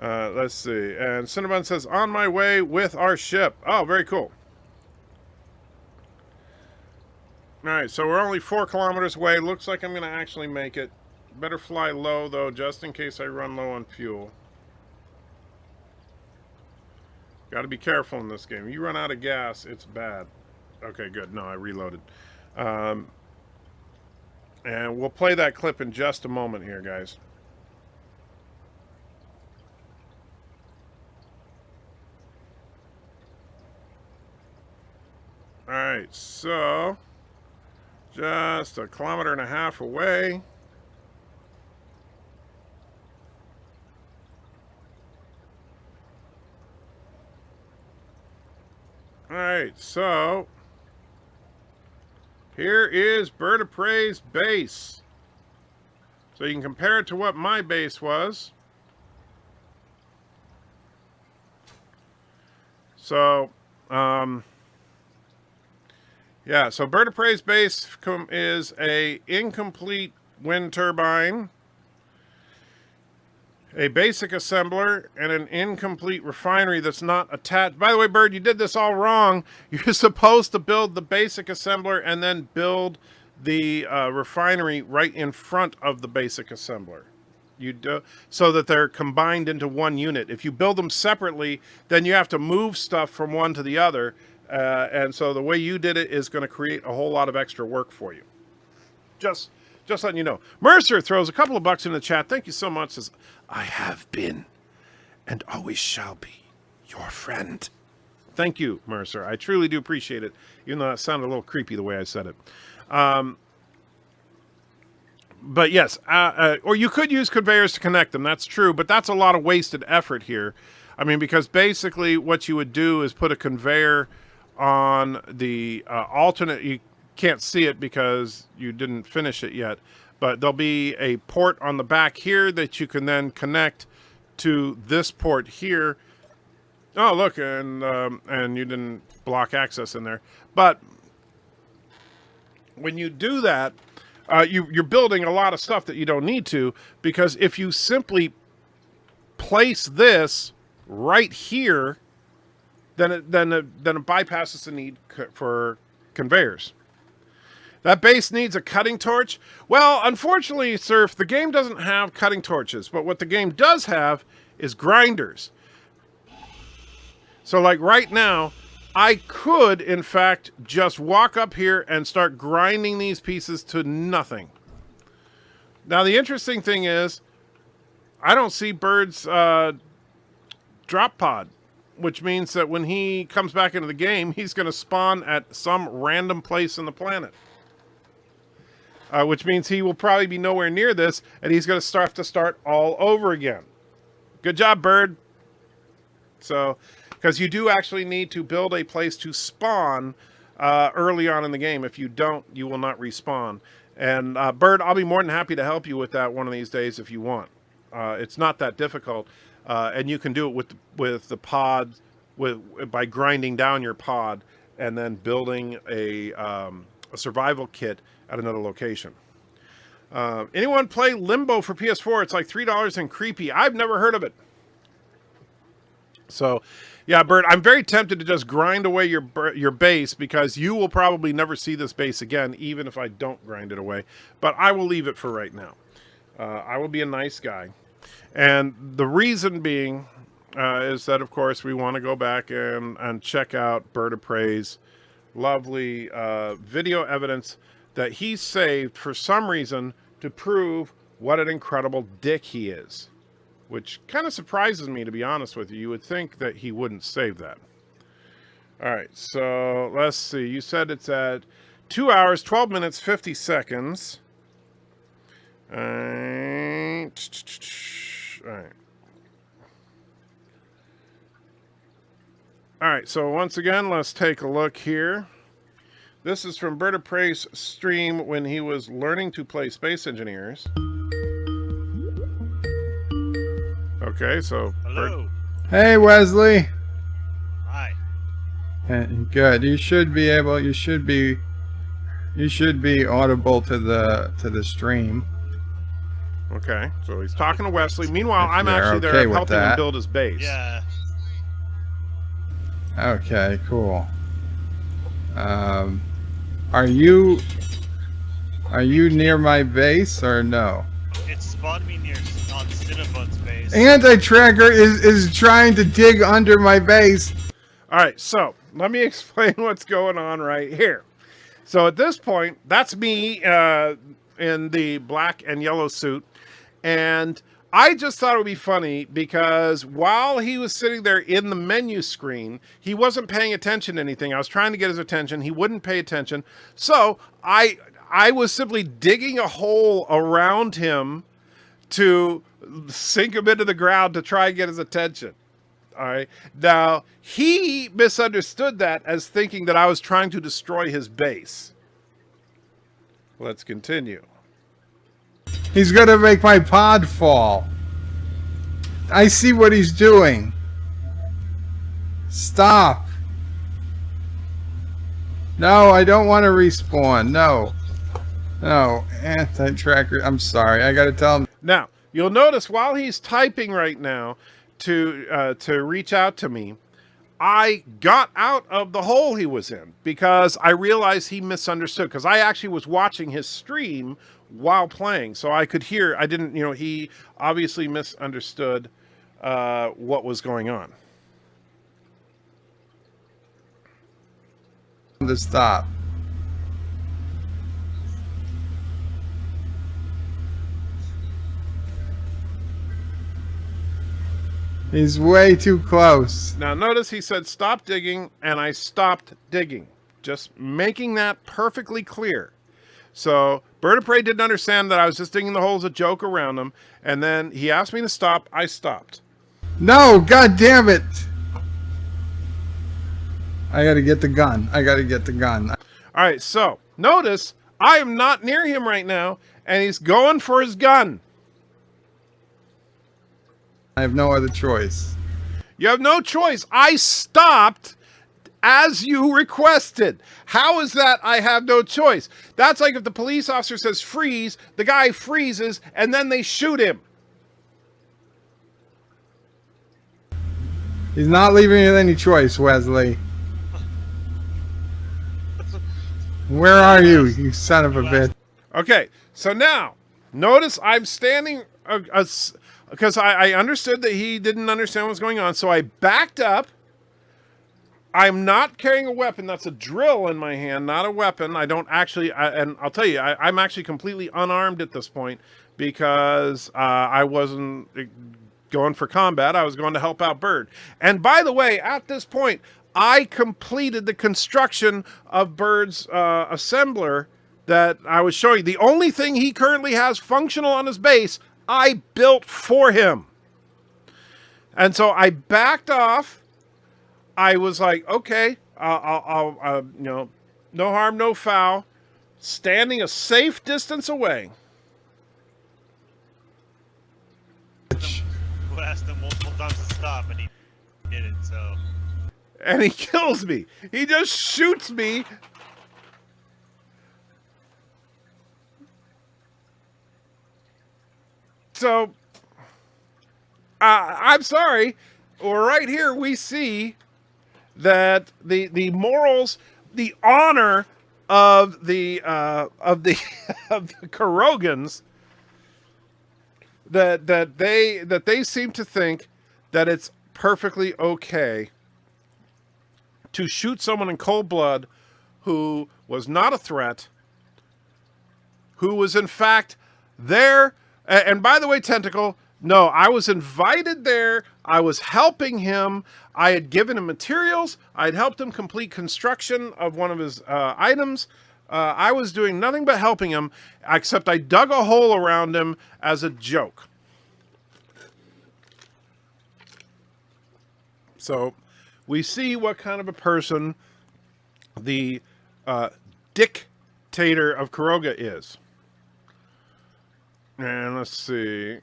Let's see. And Cinnabon says, on my way with our ship. Oh, very cool. All right, so we're only 4 kilometers away. Looks like I'm going to actually make it. Better fly low, though, just in case I run low on fuel. Got to be careful in this game. You run out of gas, it's bad. Okay, good. No, I reloaded. And we'll play that clip in just a moment here, guys. All right, so just 1.5 kilometers away. All right, so here is BIRDOPREY's base. So you can compare it to what my base was. So, yeah, so BIRDOPREY's base is a incomplete wind turbine, a basic assembler, and an incomplete refinery that's not attached. By the way, Bird, you did this all wrong. You're supposed to build the basic assembler and then build the refinery right in front of the basic assembler. You do, so that they're combined into one unit. If you build them separately, then you have to move stuff from one to the other. And so the way you did it is going to create a whole lot of extra work for you. Just letting you know. Mercer throws a couple of bucks in the chat. Thank you so much. Says, I have been and always shall be your friend. Thank you, Mercer. I truly do appreciate it, even though that sounded a little creepy the way I said it. But yes, or you could use conveyors to connect them. That's true, but that's a lot of wasted effort here. I mean, because basically what you would do is put a conveyor on the alternate. You can't see it because you didn't finish it yet, but there'll be a port on the back here that you can then connect to this port here. Oh, look, and you didn't block access in there. But when you do that, you're building a lot of stuff that you don't need to, because if you simply place this right here, then it bypasses the need for conveyors. That base needs a cutting torch. Well, unfortunately, Surf, the game doesn't have cutting torches, but what the game does have is grinders. So like right now, I could, in fact, just walk up here and start grinding these pieces to nothing. Now, the interesting thing is, I don't see Bird's drop pod, which means that when he comes back into the game, he's going to spawn at some random place on the planet. Which means he will probably be nowhere near this, and he's going to have to start all over again. Good job, Bird. So, because you do actually need to build a place to spawn early on in the game. If you don't, you will not respawn. And Bird, I'll be more than happy to help you with that one of these days if you want. It's not that difficult, and you can do it with the pod, by grinding down your pod and then building a survival kit at another location. Anyone play Limbo for PS4? It's like $3 and creepy. I've never heard of it. So, yeah, Bert, I'm very tempted to just grind away your base because you will probably never see this base again, even if I don't grind it away. But I will leave it for right now. I will be a nice guy. And the reason being is that, of course, we want to go back and check out BIRDOPREY's lovely video evidence that he saved for some reason to prove what an incredible dick he is. Which kind of surprises me, to be honest with you. You would think that he wouldn't save that. All right, so let's see. You said it's at 2 hours, 12 minutes, 50 seconds. All right. All right, so once again, let's take a look here. This is from BIRDOPREY's stream when he was learning to play Space Engineers. Okay, so
Hello.
Hey, Wesley.
Hi.
Good. You should be able. You should be audible to the stream.
Okay, so he's talking to Wesley. Meanwhile,
If
I'm
you're
actually
okay
there
with
helping him
that.
build his base.
Yeah.
Okay. Cool. Are you near my base or no?
It spawned me near on Cinnabon's base.
Anti-tracker is trying to dig under my base.
All right, so let me explain what's going on right here. So at this point, that's me in the black and yellow suit. And I just thought it would be funny because while he was sitting there in the menu screen, he wasn't paying attention to anything. I was trying to get his attention. He wouldn't pay attention. So I was simply digging a hole around him to sink him into the ground to try and get his attention. All right. Now, he misunderstood that as thinking that I was trying to destroy his base. Let's continue.
He's gonna make my pod fall. I see what he's doing. Stop. No, I don't want to respawn. No. No, anti-tracker. I'm sorry. I gotta tell him.
Now, you'll notice while he's typing right now to reach out to me, I got out of the hole he was in because I realized he misunderstood because I actually was watching his stream while playing. So I could hear, I didn't, he obviously misunderstood what was going on.
To stop. He's way too close.
Now notice he said stop digging and I stopped digging. Just making that perfectly clear. So BIRDOPREY didn't understand that I was just digging the hole as a joke around him. And then he asked me to stop. I stopped.
No, god damn it. I gotta get the gun. I gotta get the gun.
All right, so notice I am not near him right now and he's going for his gun.
I have no other choice.
You have no choice. I stopped as you requested. How is that I have no choice? That's like if the police officer says freeze, the guy freezes, and then they shoot him.
He's not leaving you any choice, Wesley. Where are you, you son of a bitch?
Okay, so now, notice I'm standing, because I understood that he didn't understand what was going on, so I backed up. I'm not carrying a weapon. That's a drill in my hand, not a weapon. I don't actually, and I'll tell you, I'm actually completely unarmed at this point because I wasn't going for combat. I was going to help out Bird. And by the way, at this point, I completed the construction of Bird's assembler that I was showing. The only thing he currently has functional on his base, I built for him. And so I backed off. I was like, okay, I'll no harm, no foul, standing a safe distance away.
Who asked him multiple times to stop, and he did it, so...
And he kills me. He just shoots me. So, I'm sorry. right here we see that the morals, the honor of the of the Kurogans, that they seem to think that it's perfectly okay to shoot someone in cold blood who was not a threat, who was in fact there. And by the way, Tentacle, no, I was invited there. I was helping him. I had given him materials. I had helped him complete construction of one of his items. I was doing nothing but helping him, except I dug a hole around him as a joke. So we see what kind of a person the dictator of Kuroga is. And let's see.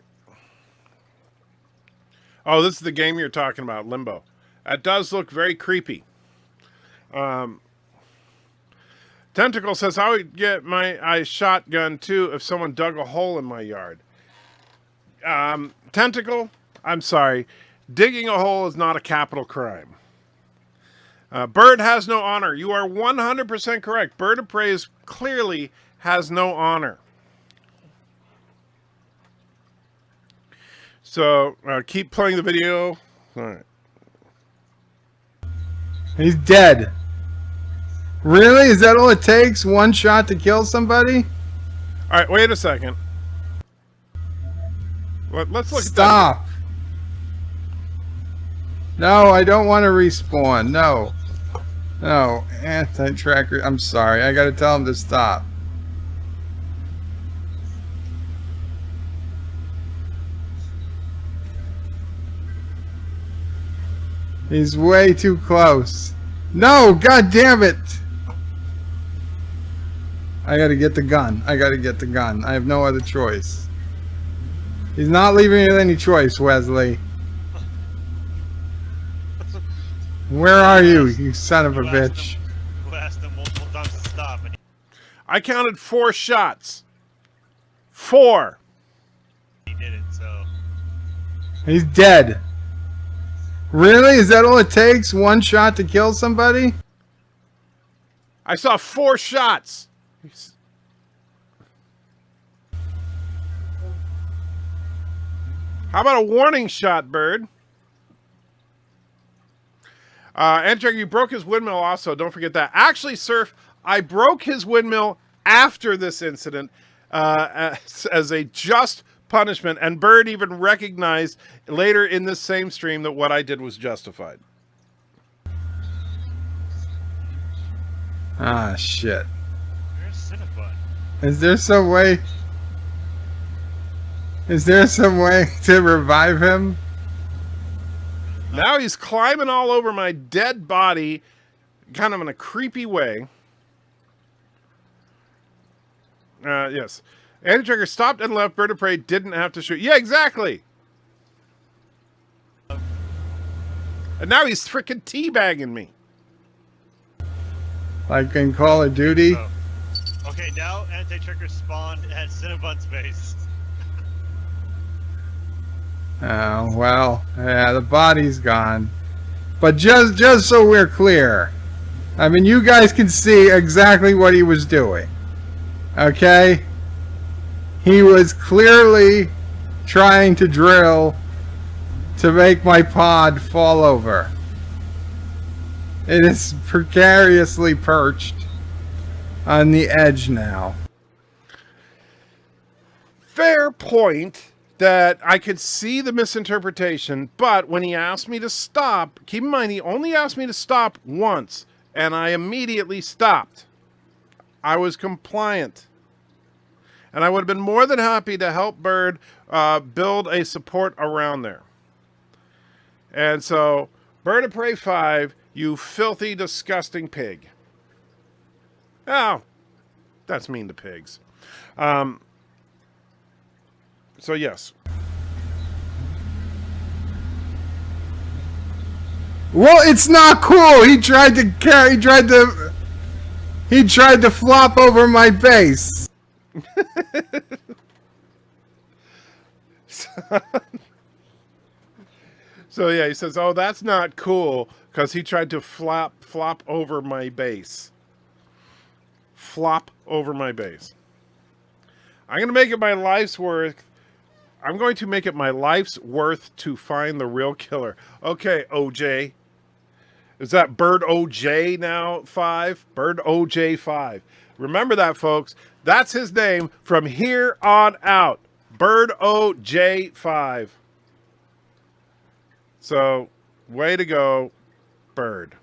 Oh, this is the game you're talking about, Limbo. That does look very creepy. Tentacle says, I would get my shotgun too if someone dug a hole in my yard. Tentacle, I'm sorry. Digging a hole is not a capital crime. Bird has no honor. You are 100% correct. BIRDOPREY clearly has no honor. So, keep playing the video. All right.
He's dead. Really? Is that all it takes? One shot to kill somebody?
All right, wait a second. Let's look
Stop.
at that.
No, I don't want to respawn. No. No. Anti-tracker. I'm sorry. I gotta tell him to stop. He's way too close. No, god damn it! I gotta get the gun. I gotta get the gun. I have no other choice. He's not leaving me with any choice, Wesley. Where are you, you son of a bitch?
Who asked him multiple times to stop? And
I counted 4 shots. 4.
he didn't, so.
He's dead. Really? Is that all it takes? One shot to kill somebody?
I saw 4 shots. How about a warning shot, Bird? Enter, you broke his windmill also. Don't forget that. Actually, Surf, I broke his windmill after this incident as a just punishment. And Bird even recognized later in this same stream that what I did was justified.
Ah, shit.
Where's Cinnabon?
Is there some way... Is there some way to revive him?
Now he's climbing all over my dead body, kind of in a creepy way. Yes. Anti-Trigger stopped and left. BIRDOPREY didn't have to shoot. Yeah, exactly. And now he's freaking teabagging me.
Like in Call of Duty?
Oh. Okay, now Anti-Trigger spawned at Cinnabon's base.
Oh, well, yeah, the body's gone. But just so we're clear, I mean, you guys can see exactly what he was doing. Okay? He was clearly trying to drill to make my pod fall over. It is precariously perched on the edge now.
Fair point. That I could see the misinterpretation, but when he asked me to stop, keep in mind he only asked me to stop once, and I immediately stopped. I was compliant. And I would have been more than happy to help Bird build a support around there. And so, BIRDOPREY 5, you filthy, disgusting pig. Oh, that's mean to pigs. So yes.
Well, it's not cool. He tried to flop over my base.
So yeah, he says, "Oh, that's not cool," because he tried to flop over my base. Flop over my base. I'm going to make it my life's worth. I'm going to make it my life's worth to find the real killer. Okay, OJ. Is that Bird OJ now 5? Bird OJ 5. Remember that, folks. That's his name from here on out. Bird OJ 5. So, way to go, Bird.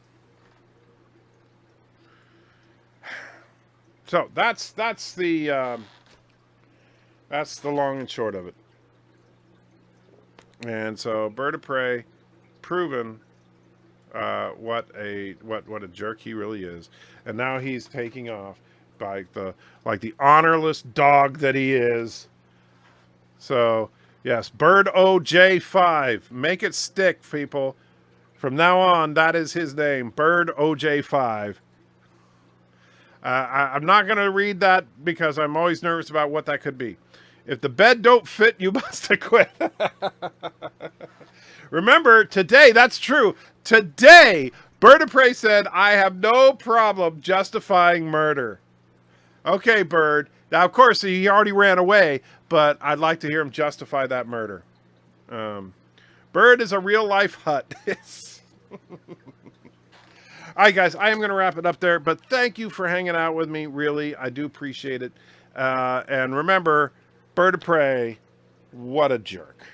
So that's the long and short of it. And so Bird of Prey, proven what a jerk he really is, and now he's taking off like the honorless dog that he is. So yes, Bird OJ5, make it stick, people. From now on, that is his name, Bird OJ5. I'm not going to read that because I'm always nervous about what that could be. If the bed don't fit, you must have quit. Remember, today, that's true. Today, Bird of Prey said, I have no problem justifying murder. Okay, Bird. Now, of course, he already ran away, but I'd like to hear him justify that murder. Bird is a real-life hut. All right, guys, I am going to wrap it up there, but thank you for hanging out with me. Really, I do appreciate it. And remember, Bird of Prey, what a jerk.